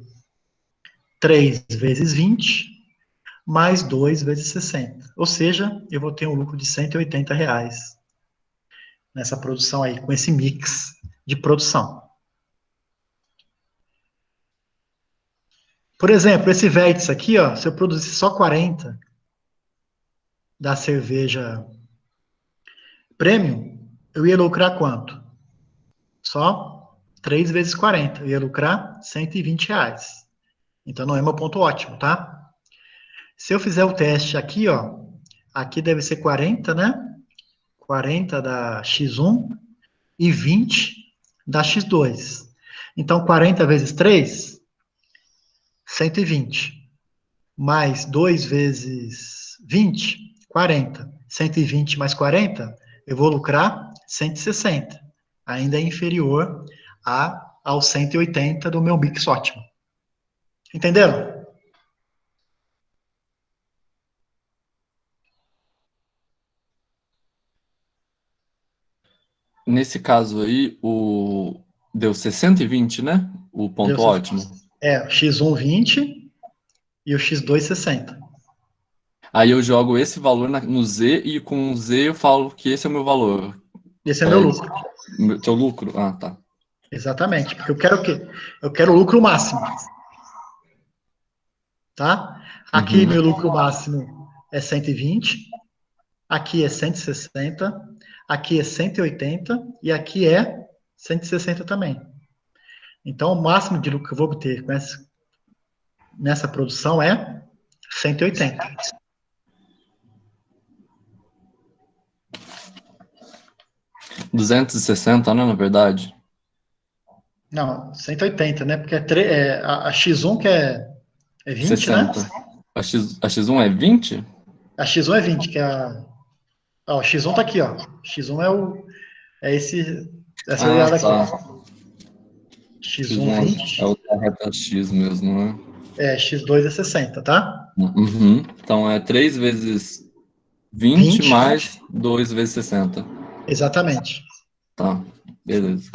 3 vezes 20 mais 2 vezes 60. Ou seja, eu vou ter um lucro de R$ 180 nessa produção aí, com esse mix de produção. Por exemplo, esse vértice aqui, ó, se eu produzisse só 40 da cerveja Premium, eu ia lucrar quanto? Só 3 vezes 40. Eu ia lucrar R$ 120. Então não é meu ponto ótimo, tá? Se eu fizer o teste aqui, ó, aqui deve ser 40, né? 40 da X1 e 20 da X2. Então, 40 vezes 3, 120. Mais 2 vezes 20, 40. 120 mais 40, eu vou lucrar 160. Ainda é inferior aos 180 do meu mix ótimo. Entenderam? Nesse caso aí, deu 620, né? O ponto Deu ótimo. o X1 20 e o X2 60. Aí eu jogo esse valor no Z e com o Z eu falo que esse é o meu valor. Esse é meu lucro. Teu lucro? Ah, tá. Exatamente, porque eu quero o quê? Eu quero o lucro máximo. Tá? Aqui meu lucro máximo é 120, aqui é 160, aqui é 180 e aqui é 160 também. Então, o máximo de lucro que eu vou obter nessa produção é 180. R$260, né, na verdade? Não, 180, né? Porque a X1 que é 20, né? 60. A X1 é 20? A X1 é 20, que é ó, o X1 tá aqui, ó. X1 essa olhada aqui, tá. ó. X1 X1 é 20, o da reta X mesmo, né? X2 é 60, tá? Uhum. Então é 3 vezes 20 20, mais 2 vezes 60. exatamente, Tá, beleza.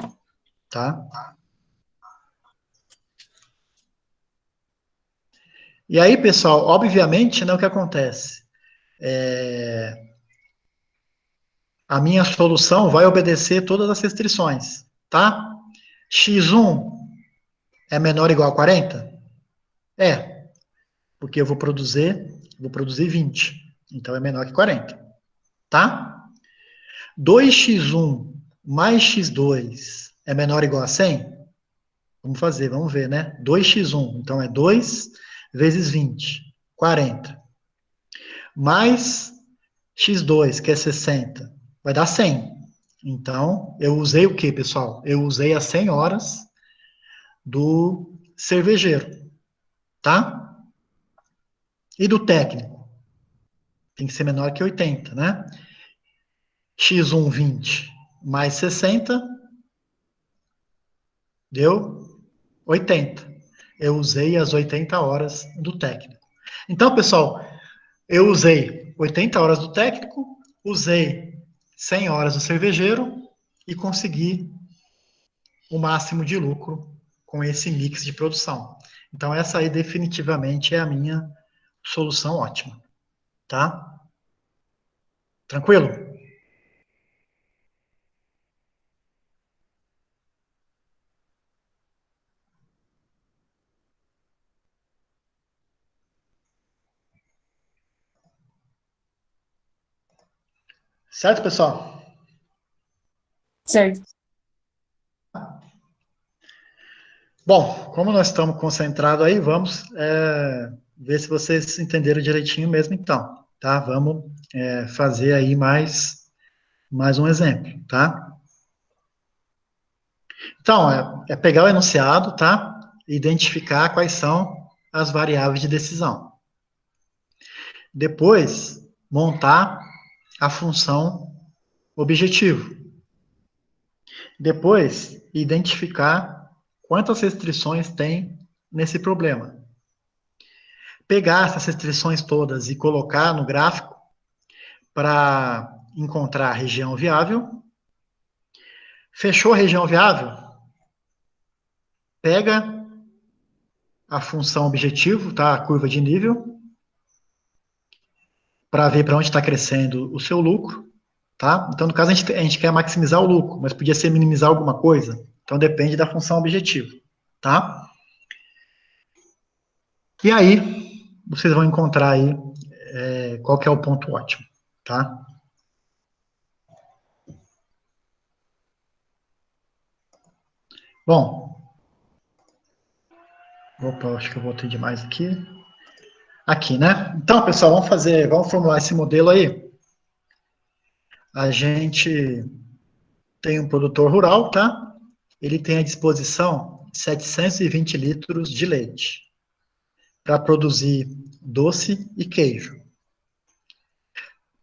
tá? E aí, pessoal, obviamente, né, o que acontece? A minha solução vai obedecer todas as restrições, tá? X1 é menor ou igual a 40? É, porque eu vou produzir 20. Então é menor que 40, tá? 2x1 mais x2 é menor ou igual a 100? Vamos ver, né? 2x1, então é 2 vezes 20, 40. Mais x2, que é 60, vai dar 100. Então, eu usei o que, pessoal? Eu usei as 100 horas do cervejeiro, tá? E do técnico? Tem que ser menor que 80, né? X1, 20 mais 60 deu 80. Eu usei as 80 horas do técnico. Então, pessoal, eu usei 80 horas do técnico, usei 100 horas do cervejeiro e conseguir o máximo de lucro com esse mix de produção. Então, essa aí definitivamente é a minha solução ótima, tá? Tranquilo? Certo, pessoal? Certo. Bom, como nós estamos concentrados aí, vamos ver se vocês entenderam direitinho mesmo então, tá? Vamos fazer aí mais um exemplo, tá? Então, é pegar o enunciado, tá? Identificar quais são as variáveis de decisão. Depois, montar a função objetivo. Depois, identificar quantas restrições tem nesse problema. Pegar essas restrições todas e colocar no gráfico para encontrar a região viável. Fechou a região viável? Pega a função objetivo, tá? A curva de nível, para ver para onde está crescendo o seu lucro, tá? Então, no caso, a gente quer maximizar o lucro, mas podia ser minimizar alguma coisa. Então, depende da função objetivo, tá? E aí, vocês vão encontrar aí qual que é o ponto ótimo, tá? Bom, opa, acho que eu voltei demais aqui. Aqui, né? Então, pessoal, vamos formular esse modelo aí. A gente tem um produtor rural, tá? Ele tem à disposição 720 litros de leite para produzir doce e queijo.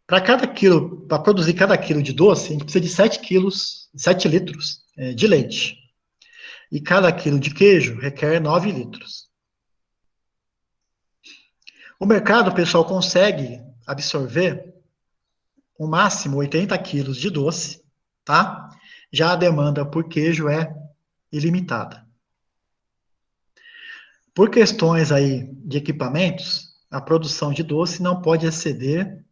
Para produzir cada quilo de doce, a gente precisa de 7 litros de leite. E cada quilo de queijo requer 9 litros. O mercado, pessoal, consegue absorver o máximo 80 quilos de doce, tá? Já a demanda por queijo é ilimitada. Por questões aí de equipamentos, a produção de doce não pode exceder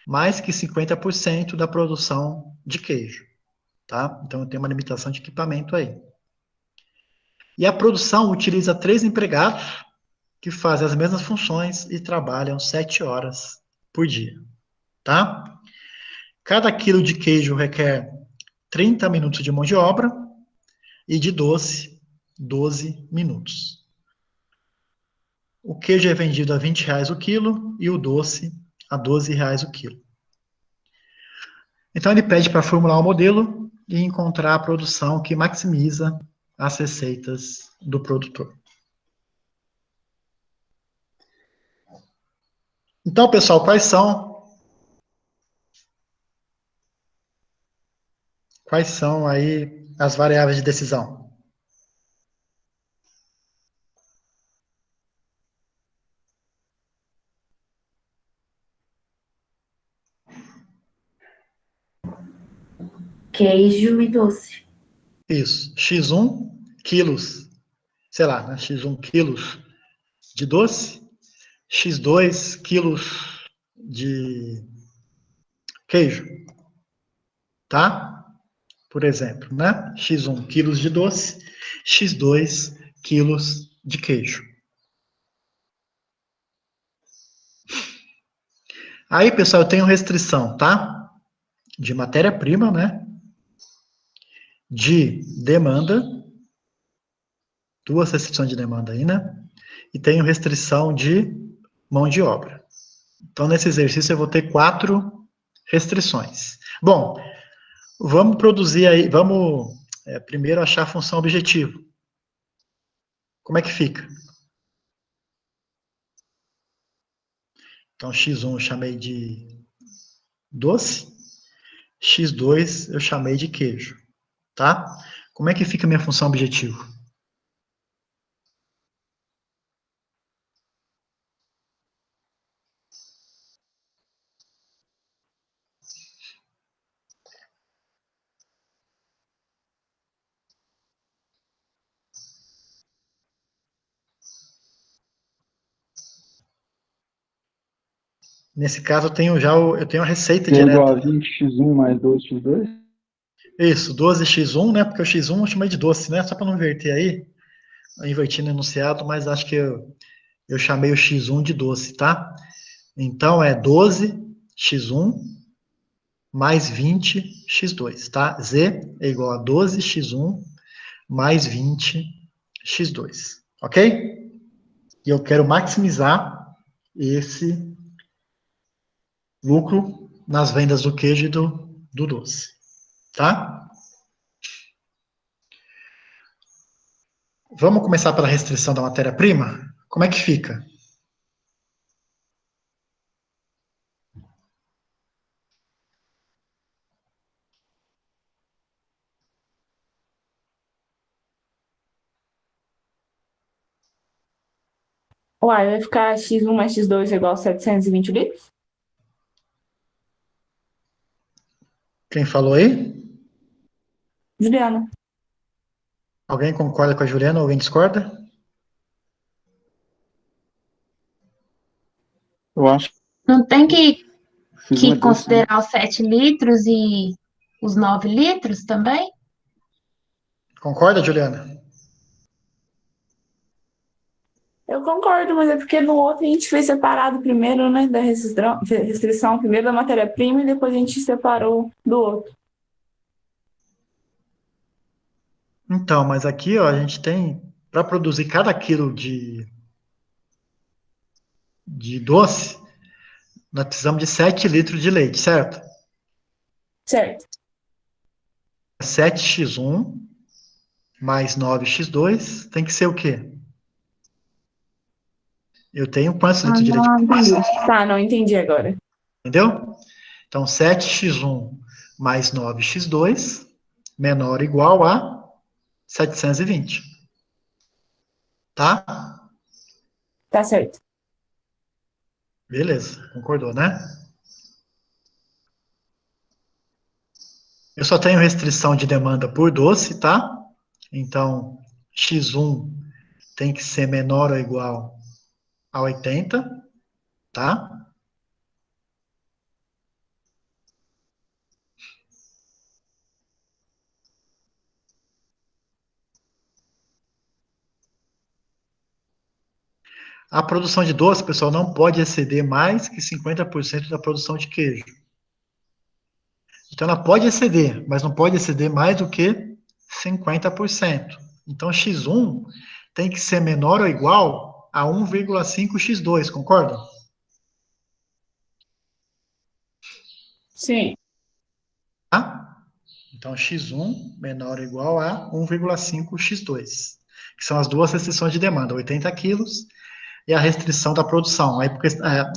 mais que 50% da produção de queijo, tá? Então tem uma limitação de equipamento aí. E a produção utiliza 3 empregados que fazem as mesmas funções e trabalham 7 horas por dia, tá? Cada quilo de queijo requer 30 minutos de mão de obra e de doce, 12 minutos. O queijo é vendido a R$ 20 o quilo e o doce a R$ 12 o quilo. Então ele pede para formular um modelo e encontrar a produção que maximiza as receitas do produtor. Então, pessoal, quais são aí as variáveis de decisão? Queijo e doce. Isso, x1 quilos, sei lá, né, x1 quilos de doce, x2 quilos de queijo, tá? Por exemplo, né? X1 quilos de doce, x2 quilos de queijo. Aí, pessoal, eu tenho restrição, tá? De matéria-prima, né? De demanda, 2 restrições de demanda aí, né? E tenho restrição de mão de obra. Então, nesse exercício, eu vou ter 4 restrições. Bom, vamos produzir aí, vamos primeiro achar a função objetivo. Como é que fica? Então, x1 eu chamei de doce, x2 eu chamei de queijo, tá? Como é que fica a minha função objetivo? Nesse caso, eu tenho a receita É igual a direta. 20x1 mais 12x2? Isso, 12x1, né? Porque o x1 eu chamei de doce, né? Só para não inverter aí, eu inverti no enunciado, mas acho que eu chamei o x1 de doce, tá? Então, é 12x1 mais 20x2, tá? Z é igual a 12x1 mais 20x2, ok? E eu quero maximizar esse lucro nas vendas do queijo e do doce, tá? Vamos começar pela restrição da matéria-prima? Como é que fica? Uai, vai ficar x1 mais x2 igual a 720 litros? Quem falou aí? Juliana. Alguém concorda com a Juliana? Alguém discorda? Eu acho que Não tem x1 que é doce, né? considerar os 7 litros e os 9 litros também? Concorda, Juliana? Eu concordo, mas é porque no outro a gente fez separado primeiro, né, da restrição primeiro da matéria-prima e depois a gente separou do outro. Então, mas aqui, ó, a gente tem, para produzir cada quilo de doce, nós precisamos de 7 litros de leite, certo? Certo. 7x1 mais 9x2 tem que ser o quê? Eu tenho quantos Ah, litros de leite? entendi. Tá, não entendi agora. Entendeu? Então, 7x1 mais 9x2 menor ou igual a 720. Tá? Tá certo. Beleza, concordou, né? Eu só tenho restrição de demanda por doce, tá? Então, x1 tem que ser menor ou igual a 80, tá? A produção de doce, pessoal, não pode exceder mais que 50% da produção de queijo. Então, ela pode exceder, mas não pode exceder mais do que 50%. Então, x1 tem que ser menor ou igual a 1,5x2, concorda? Sim. Tá? Então, x1 menor ou igual a 1,5x2, que são as duas restrições de demanda, 80 quilos e a restrição da produção. Aí, porque,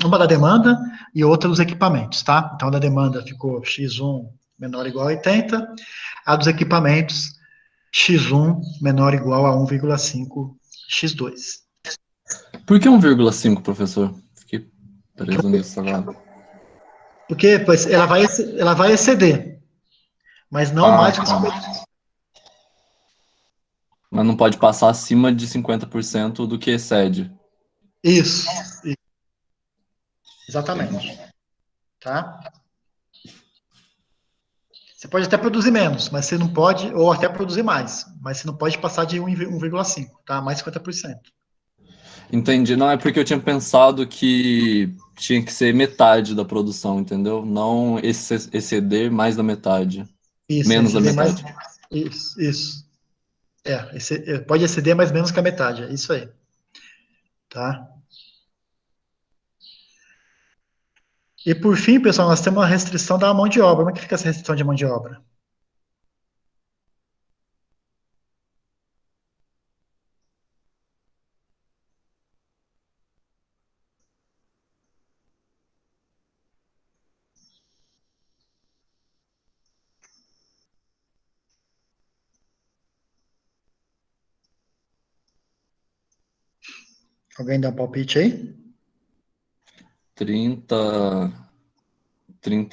uma da demanda e outra dos equipamentos, tá? Então, a da demanda ficou x1 menor ou igual a 80, a dos equipamentos, x1 menor ou igual a 1,5x2. Por que 1,5, professor? Fiquei preso nisso agora. Porque pois, ela vai exceder, mas não Ah, mais que tá. 50%. Mas não pode passar acima de 50% do que excede. Isso, Entendi. exatamente. Tá? Você pode até produzir menos, mas você não pode, ou até produzir mais, mas você não pode passar de 1,5, tá? Mais 50%. Entendi. Não, é porque eu tinha pensado que tinha que ser metade da produção, entendeu? Não exceder mais da metade. Isso, Menos da exceder mais. metade. Isso. Pode exceder mais menos que a metade, é isso aí. Tá? E por fim, pessoal, nós temos uma restrição da mão de obra. Como é que fica essa restrição de mão de obra? Alguém dá um palpite aí?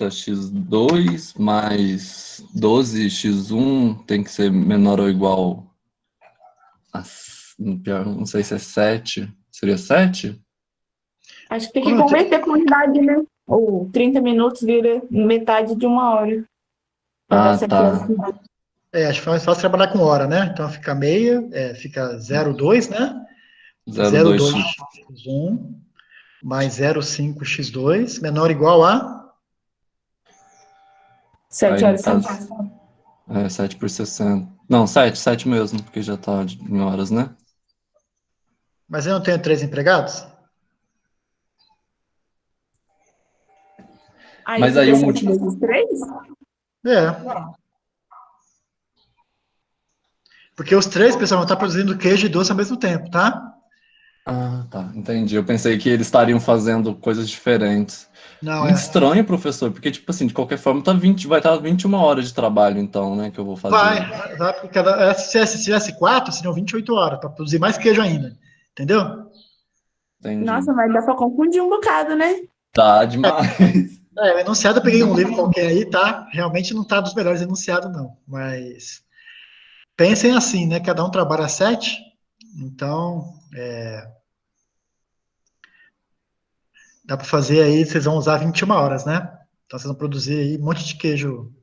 30x2 mais 12x1 tem que ser menor ou igual a, não sei se é 7. Seria 7? Acho que tem que Como eu te- converter por unidade, né? Ou 30 minutos vira metade de 1 hora. Pra dar Ah, tá. sequência. Acho que é mais fácil trabalhar com hora, né? Então fica meia, fica 0,2, né? 0,2 02x. x1 mais 0,5 x2 menor ou igual a 7 Aí, no horas caso, sentadas. 7 por 60. Não, 7 mesmo, porque já tá em horas, né? Mas eu não tenho 3 empregados? Aí Mas aí fica o 7 motivo. vezes 3? É, porque os três, pessoal, vão estar produzindo queijo e doce ao mesmo tempo, tá? Ah, tá, entendi. Eu pensei que eles estariam fazendo coisas diferentes. Não, Muito estranho, professor, porque, tipo assim, de qualquer forma, vai estar 21 horas de trabalho, então, né, que eu vou fazer. vai, porque se tivesse 4, seriam 28 horas, para produzir mais queijo ainda, entendeu? Entendi. Nossa, mas dá pra confundir um bocado, né? Tá demais. O enunciado eu peguei um livro qualquer aí, tá? Realmente não tá dos melhores enunciados, não. Mas pensem assim, né? Cada um trabalha 7, então dá para fazer aí, vocês vão usar 21 horas, né? Então vocês vão produzir aí um monte de queijo.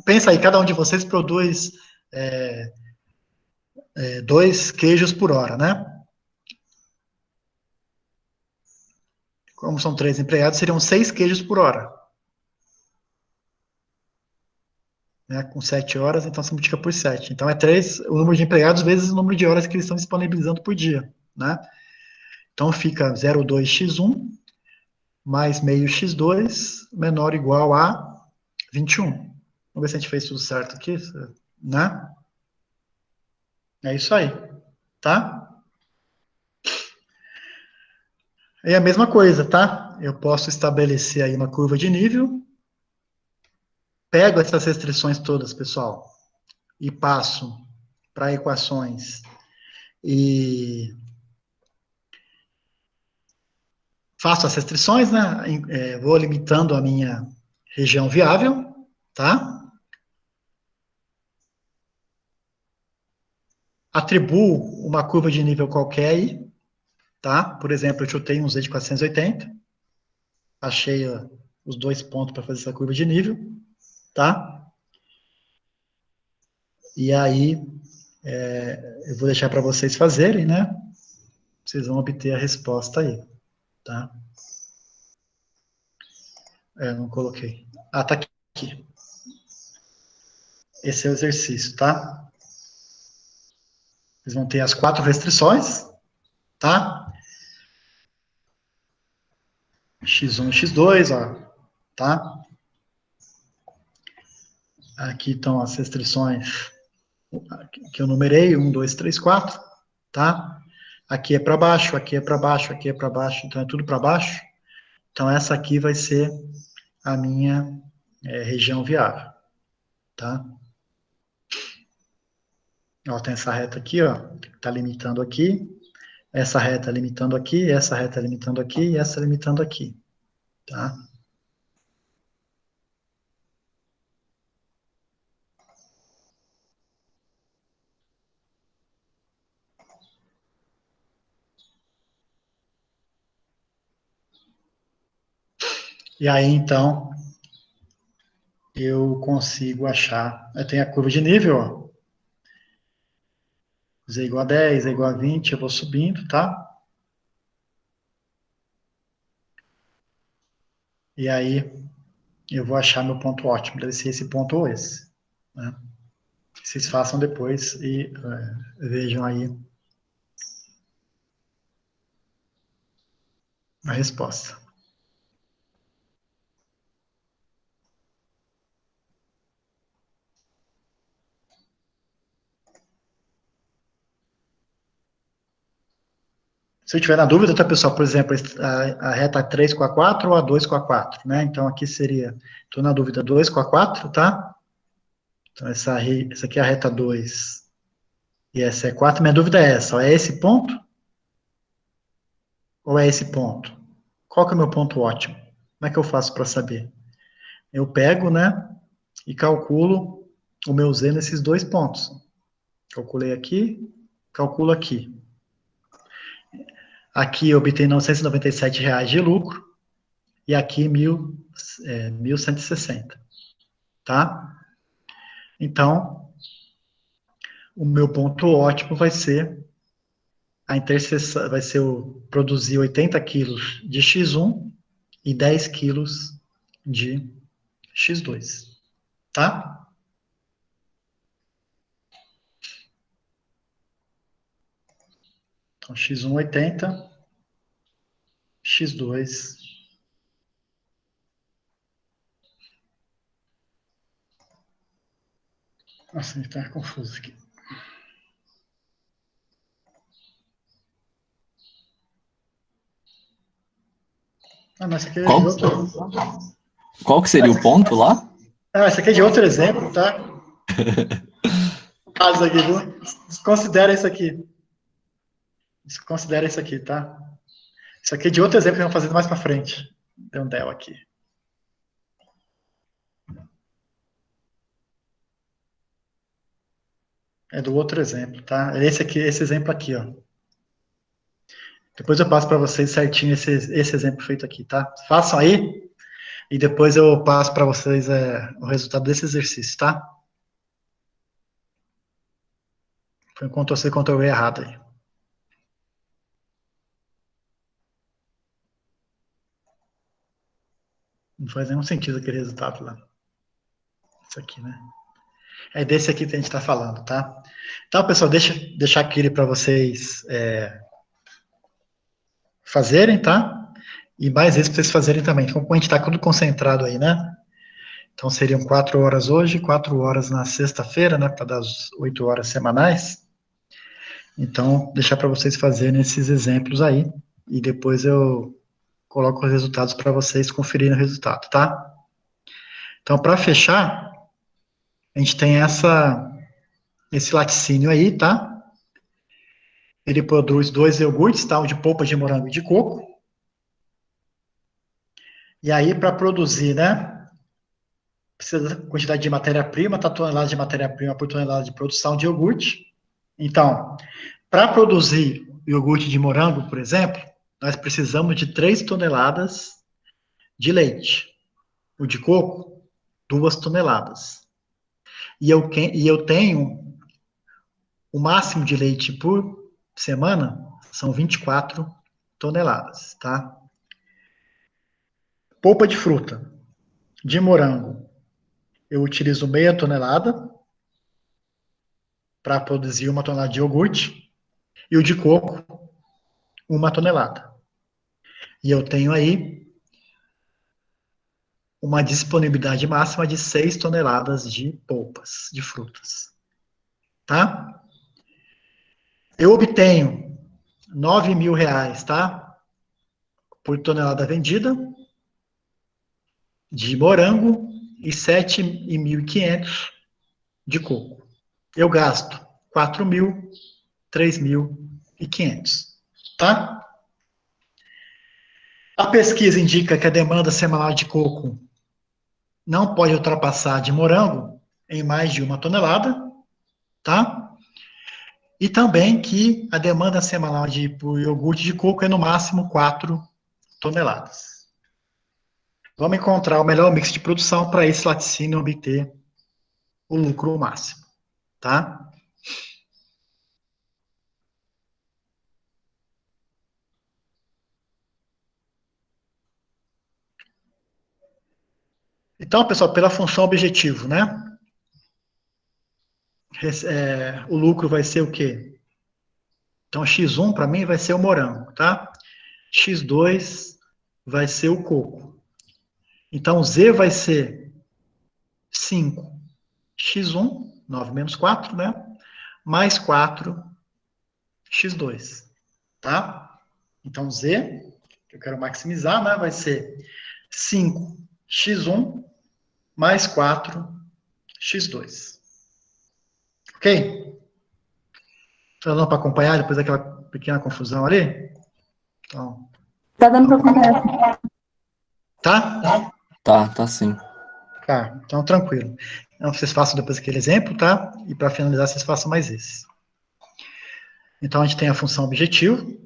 Pensa aí, cada um de vocês produz 2 queijos por hora, né? Como são 3 empregados, seriam 6 queijos por hora. Né? Com 7 horas, então você multiplica por 7. Então é 3 o número de empregados vezes o número de horas que eles estão disponibilizando por dia, né? Então fica 0,2x1 mais meio x2 menor ou igual a 21. Vamos ver se a gente fez tudo certo aqui, né? É isso aí, tá? É a mesma coisa, tá? Eu posso estabelecer aí uma curva de nível, pego essas restrições todas, pessoal, e passo para equações e faço as restrições, né? Vou limitando a minha região viável, tá? Atribuo uma curva de nível qualquer aí, tá? Por exemplo, eu chutei um Z de 480, achei os 2 pontos para fazer essa curva de nível, tá? E aí, eu vou deixar para vocês fazerem, né? Vocês vão obter a resposta aí, tá? Não coloquei. Ah, tá aqui. Esse é o exercício, tá? Vocês vão ter as 4 restrições, tá? X1 e X2, ó, tá? Aqui estão as restrições que eu numerei, 1, 2, 3, 4, tá? Aqui é para baixo, aqui é para baixo, aqui é para baixo, então é tudo para baixo. Então essa aqui vai ser a minha região viável, tá? Ó, tem essa reta aqui, ó, que tá limitando aqui, essa reta limitando aqui, essa reta limitando aqui e essa limitando aqui, tá? E aí, então, eu consigo achar, eu tenho a curva de nível, ó, Z igual a 10, Z igual a 20, eu vou subindo, tá? E aí, eu vou achar meu ponto ótimo, deve ser esse ponto ou esse, né? Vocês façam depois e vejam aí a resposta. Se eu tiver na dúvida, tá, pessoal? Por exemplo, a reta 3 com a 4 ou a 2 com a 4, né? Então, aqui seria, estou na dúvida, 2 com a 4, tá? Então, essa aqui é a reta 2 e essa é 4. Minha dúvida é essa, ó, é esse ponto ou é esse ponto? Qual que é o meu ponto ótimo? Como é que eu faço para saber? Eu pego, né, e calculo o meu Z nesses 2 pontos. Calculei aqui, calculo aqui. Aqui eu obtenho R$ 997 de lucro, e aqui 1.160, tá? Então, o meu ponto ótimo vai ser a interseção, vai ser o produzir 80 quilos de X1 e 10 quilos de X2, tá? Então, X1 80, X2 nossa, está confuso aqui. Ah, mas esse aqui é Qual, de outro. qual que seria o ponto lá? Ah, esse aqui é de outro exemplo, tá? Caso aqui, viu? Desconsidera isso aqui. Desconsidera isso aqui, tá? Isso aqui é de outro exemplo que eu vou fazer mais para frente. Deu um del aqui. É do outro exemplo, tá? Esse aqui, esse exemplo aqui, ó. Depois eu passo para vocês certinho esse exemplo feito aqui, tá? Façam aí e depois eu passo para vocês o resultado desse exercício, tá? Foi um Ctrl+C, Ctrl+V errado aí. Não faz nenhum sentido aquele resultado lá. Isso aqui, né? É desse aqui que a gente está falando, tá? Então, pessoal, deixar aquele para vocês fazerem, tá? E mais esse para vocês fazerem também. Então, como a gente está tudo concentrado aí, né? Então, seriam 4 horas hoje, 4 horas na sexta-feira, né? Para dar as 8 horas semanais. Então, deixar para vocês fazerem esses exemplos aí. E depois eu coloco os resultados para vocês conferirem o resultado, tá? Então, para fechar, a gente tem esse laticínio aí, tá? Ele produz 2 iogurtes, tá? Um de polpa de morango e de coco. E aí, para produzir, né? Precisa da quantidade de matéria-prima, tá? Tonelada de matéria-prima por tonelada de produção de iogurte. Então, para produzir iogurte de morango, por exemplo, nós precisamos de 3 toneladas de leite. O de coco, 2 toneladas. E eu tenho o máximo de leite por semana, são 24 toneladas, tá? Polpa de fruta, de morango, eu utilizo meia tonelada para produzir 1 tonelada de iogurte, e o de coco, 1 tonelada. E eu tenho aí uma disponibilidade máxima de 6 toneladas de polpas, de frutas. Tá? Eu obtenho R$9.000, tá? Por tonelada vendida, de morango, e 7.500 de coco. Eu gasto 4.000, 3.500, tá? A pesquisa indica que a demanda semanal de coco não pode ultrapassar de morango em mais de 1 tonelada, tá? E também que a demanda semanal por iogurte de coco é no máximo 4 toneladas. Vamos encontrar o melhor mix de produção para esse laticínio obter o lucro máximo, tá? Então, pessoal, pela função objetivo, né? O lucro vai ser o quê? Então, X1 para mim vai ser o morango, tá? X2 vai ser o coco. Então, Z vai ser 5. X1, 9 menos 4, né? Mais 4, X2, tá? Então, Z, que eu quero maximizar, né? Vai ser 5, X1, mais 4, X2. Ok? Tá dando para acompanhar depois daquela pequena confusão ali? Então, Tá dando pra acompanhar. tá? Tá sim. Tá, então tranquilo. Então, vocês façam depois aquele exemplo, tá? E para finalizar, vocês façam mais esse. Então, a gente tem a função objetivo.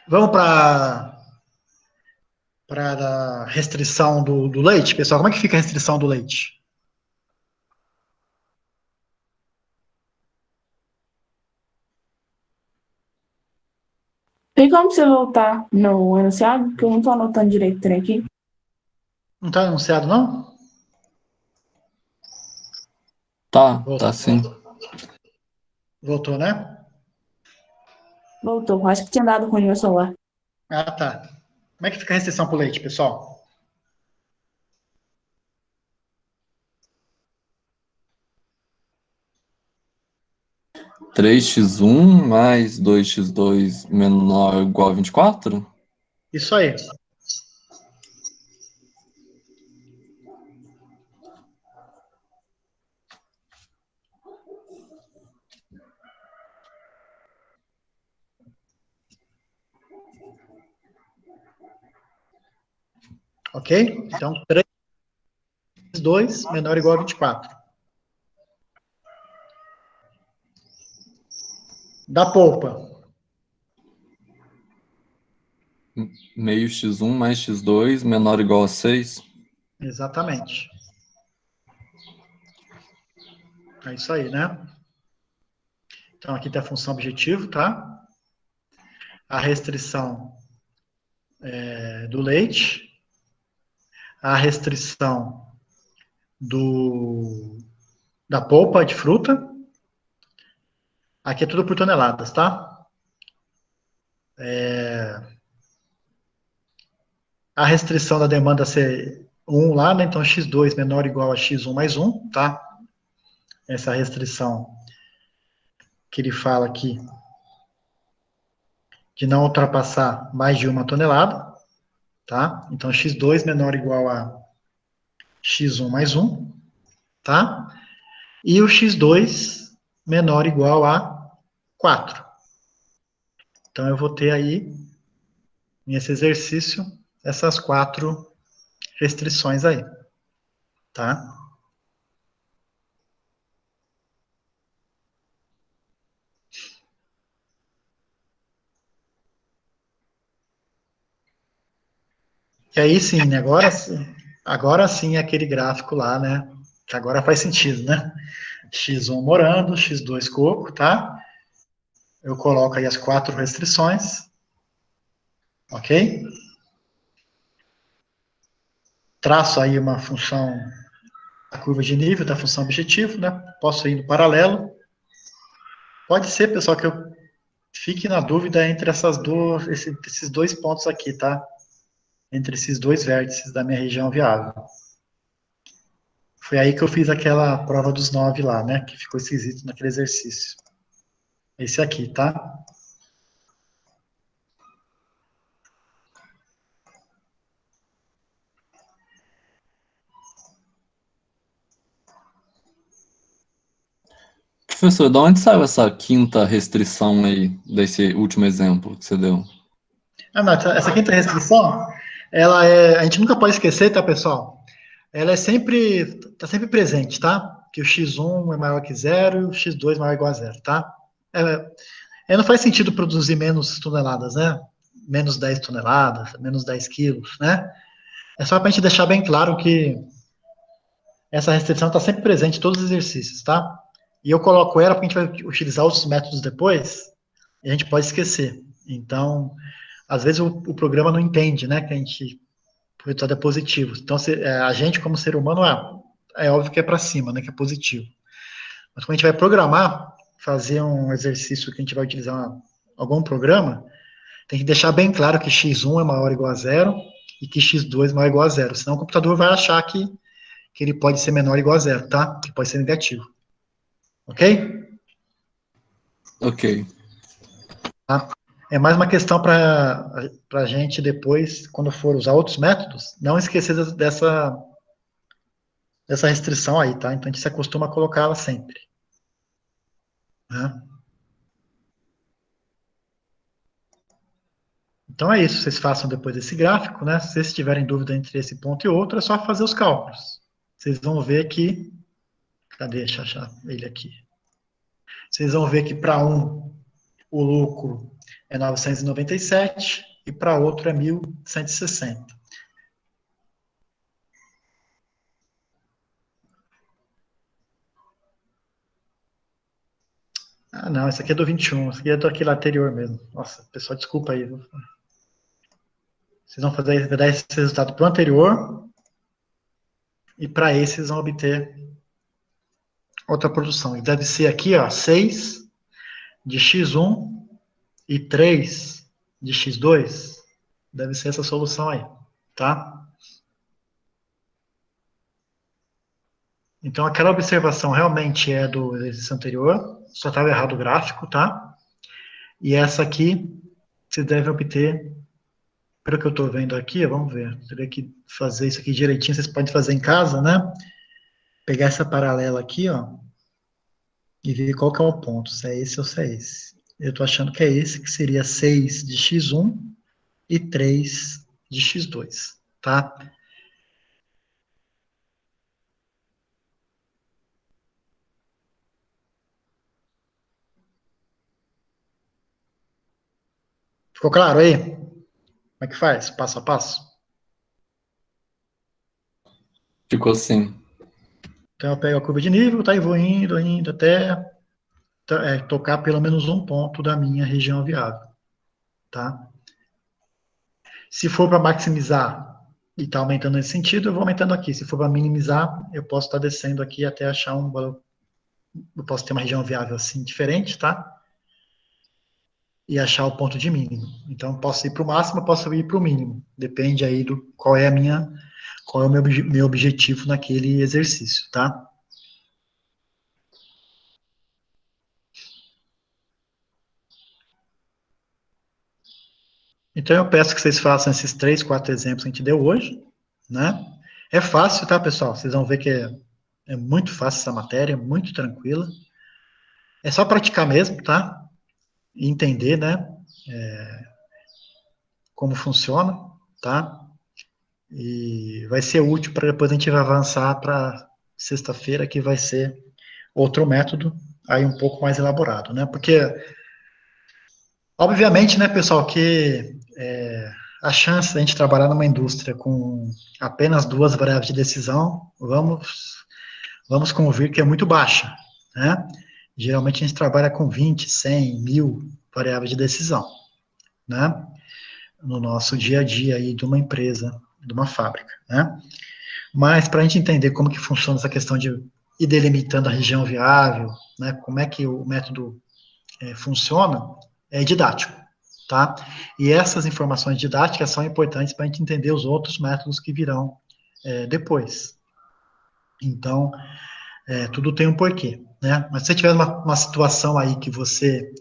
Vamos para para a restrição do leite, pessoal? Como é que fica a restrição do leite? Tem como você voltar no enunciado? Porque eu não estou anotando direito o trem aqui. Não está anunciado, não? Tá sim. Voltou, né? Voltou. Acho que tinha dado ruim no meu celular. Ah, tá. Como é que fica a restrição para o leite, pessoal? Três x 1 mais 2x2 menor ou igual a 24? Isso aí. Ok? Então, 3x2 menor ou igual a 24. Da polpa. Meio x1 mais x2 menor ou igual a 6? Exatamente. É isso aí, né? Então, aqui tem a função objetivo, tá? A restrição do leite. A restrição da polpa de fruta. Aqui é tudo por toneladas, tá? A restrição da demanda ser 1 lá, né? Então, x2 menor ou igual a x1 mais 1, tá? Essa restrição que ele fala aqui de não ultrapassar mais de 1 tonelada, tá? Então, x2 menor ou igual a x1 mais 1, tá? E o x2 menor ou igual a 4. Então, eu vou ter aí, nesse exercício, essas 4 restrições aí, tá? E aí sim, né? Agora sim é aquele gráfico lá, né? Que agora faz sentido, né? x1 morango, x2 coco, tá? Eu coloco aí as 4 restrições, ok? Traço aí uma função, a curva de nível da função objetivo, né? Posso ir no paralelo. Pode ser, pessoal, que eu fique na dúvida entre esses 2 pontos aqui, tá? Entre esses 2 vértices da minha região viável. Foi aí que eu fiz aquela prova dos 9 lá, né? Que ficou esquisito naquele exercício. Esse aqui, tá? Professor, de onde saiu essa quinta restrição aí, desse último exemplo que você deu? Ah, não, essa quinta restrição, a gente nunca pode esquecer, tá, pessoal? Ela tá sempre presente, tá? Que o x1 é maior que zero e o x2 é maior ou igual a zero, tá? Não faz sentido produzir menos toneladas, né? Menos 10 toneladas, menos 10 quilos, né? É só para a gente deixar bem claro que essa restrição está sempre presente em todos os exercícios, tá? E eu coloco ela porque a gente vai utilizar outros métodos depois e a gente pode esquecer. Então, às vezes o programa não entende, né? Que o resultado é positivo. Então, a gente, como ser humano, é óbvio que é para cima, né? Que é positivo. Mas quando a gente vai programar, fazer um exercício que a gente vai utilizar algum programa, tem que deixar bem claro que x1 é maior ou igual a zero e que x2 é maior ou igual a zero. Senão o computador vai achar que ele pode ser menor ou igual a zero, tá? Que pode ser negativo. Ok? Ok. Tá? É mais uma questão para a gente depois, quando for usar outros métodos, não esquecer dessa restrição aí, tá? Então a gente se acostuma a colocá-la sempre. Né? Então é isso, vocês façam depois esse gráfico, né? Se vocês tiverem dúvida entre esse ponto e outro, é só fazer os cálculos. Vocês vão ver que. Cadê? Deixa eu achar ele aqui. Vocês vão ver que para um o lucro é 997 e para outro é 1.160. Ah, não, esse aqui é do 21, esse aqui é do aquele anterior mesmo. Nossa, pessoal, desculpa aí. Vocês vão vai dar esse resultado para o anterior, e para esse vocês vão obter outra produção. E deve ser aqui, ó, 6 de x1 e 3 de x2. Deve ser essa solução aí, tá? Então, aquela observação realmente é do exercício anterior, só estava errado o gráfico, tá? E essa aqui, você deve obter, pelo que eu estou vendo aqui, vamos ver, teria que fazer isso aqui direitinho, vocês podem fazer em casa, né? Pegar essa paralela aqui, ó, e ver qual que é o ponto, se é esse ou se é esse. Eu estou achando que é esse, que seria 6 de x1 e 3 de x2, tá? Ficou claro aí? Como é que faz? Passo a passo? Ficou assim. Então, eu pego a curva de nível, tá? E vou indo até tocar pelo menos um ponto da minha região viável, tá? Se for para maximizar e tá aumentando nesse sentido, eu vou aumentando aqui. Se for para minimizar, eu posso estar descendo aqui até achar um valor. Eu posso ter uma região viável assim diferente, tá? E achar o ponto de mínimo. Então, posso ir para o máximo, posso ir para o mínimo. Depende aí do qual é o meu objetivo naquele exercício, tá? Então, eu peço que vocês façam esses 3, 4 exemplos que a gente deu hoje, né? É fácil, tá, pessoal? Vocês vão ver que é muito fácil essa matéria, muito tranquila. É só praticar mesmo, tá? E entender, né? Como funciona, tá? E vai ser útil para depois a gente avançar para sexta-feira, que vai ser outro método aí um pouco mais elaborado, né? Porque, obviamente, né, pessoal, que a chance de a gente trabalhar numa indústria com apenas 2 variáveis de decisão, vamos convir que é muito baixa, né? Geralmente a gente trabalha com 20, 100, 1000 variáveis de decisão, né? No nosso dia a dia aí de uma empresa, de uma fábrica, né? Mas para a gente entender como que funciona essa questão de ir delimitando a região viável, né? Como é que o método funciona, é didático, tá? E essas informações didáticas são importantes para a gente entender os outros métodos que virão depois. Então, tudo tem um porquê, né? Mas se você tiver uma situação aí que você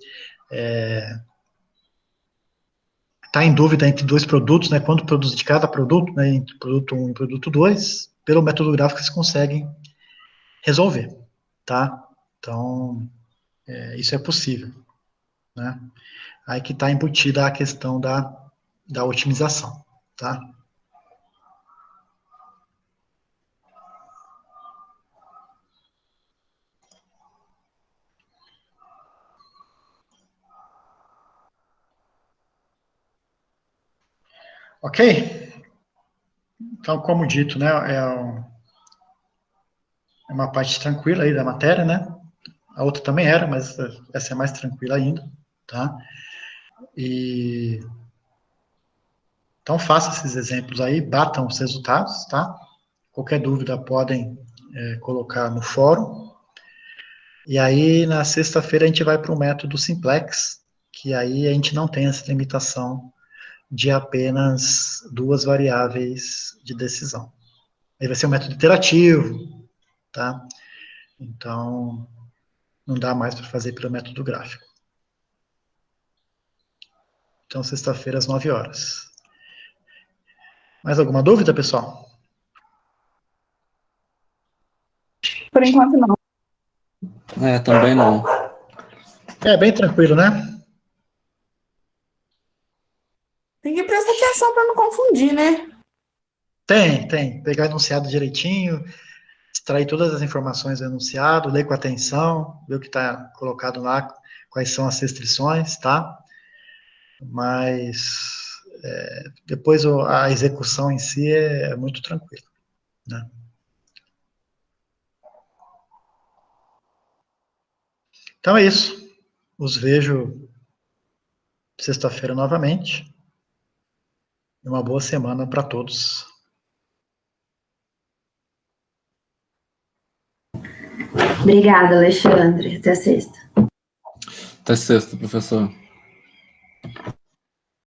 está em dúvida entre 2 produtos, né? Quanto produz de cada produto, né? Entre produto 1 e produto 2, pelo método gráfico vocês conseguem resolver, tá? Então, isso é possível, né? Aí que está embutida a questão da otimização, tá? Ok? Então, como dito, né, é uma parte tranquila aí da matéria, né? A outra também era, mas essa é mais tranquila ainda, tá? E então façam esses exemplos aí, batam os resultados, tá? Qualquer dúvida podem colocar no fórum. E aí na sexta-feira a gente vai para o método simplex, que aí a gente não tem essa limitação de apenas 2 variáveis de decisão. Aí vai ser um método iterativo, tá? Então, não dá mais para fazer pelo método gráfico. Então, sexta-feira, às 9 horas. Mais alguma dúvida, pessoal? Por enquanto, não. Também não. É bem tranquilo, né? Tem que prestar atenção para não confundir, né? Tem. Pegar o enunciado direitinho, extrair todas as informações do enunciado, ler com atenção, ver o que está colocado lá, quais são as restrições, tá? Mas depois a execução em si é muito tranquila, né? Então é isso. Os vejo sexta-feira novamente. E uma boa semana para todos. Obrigada, Alexandre. Até sexta. Até sexta, professor.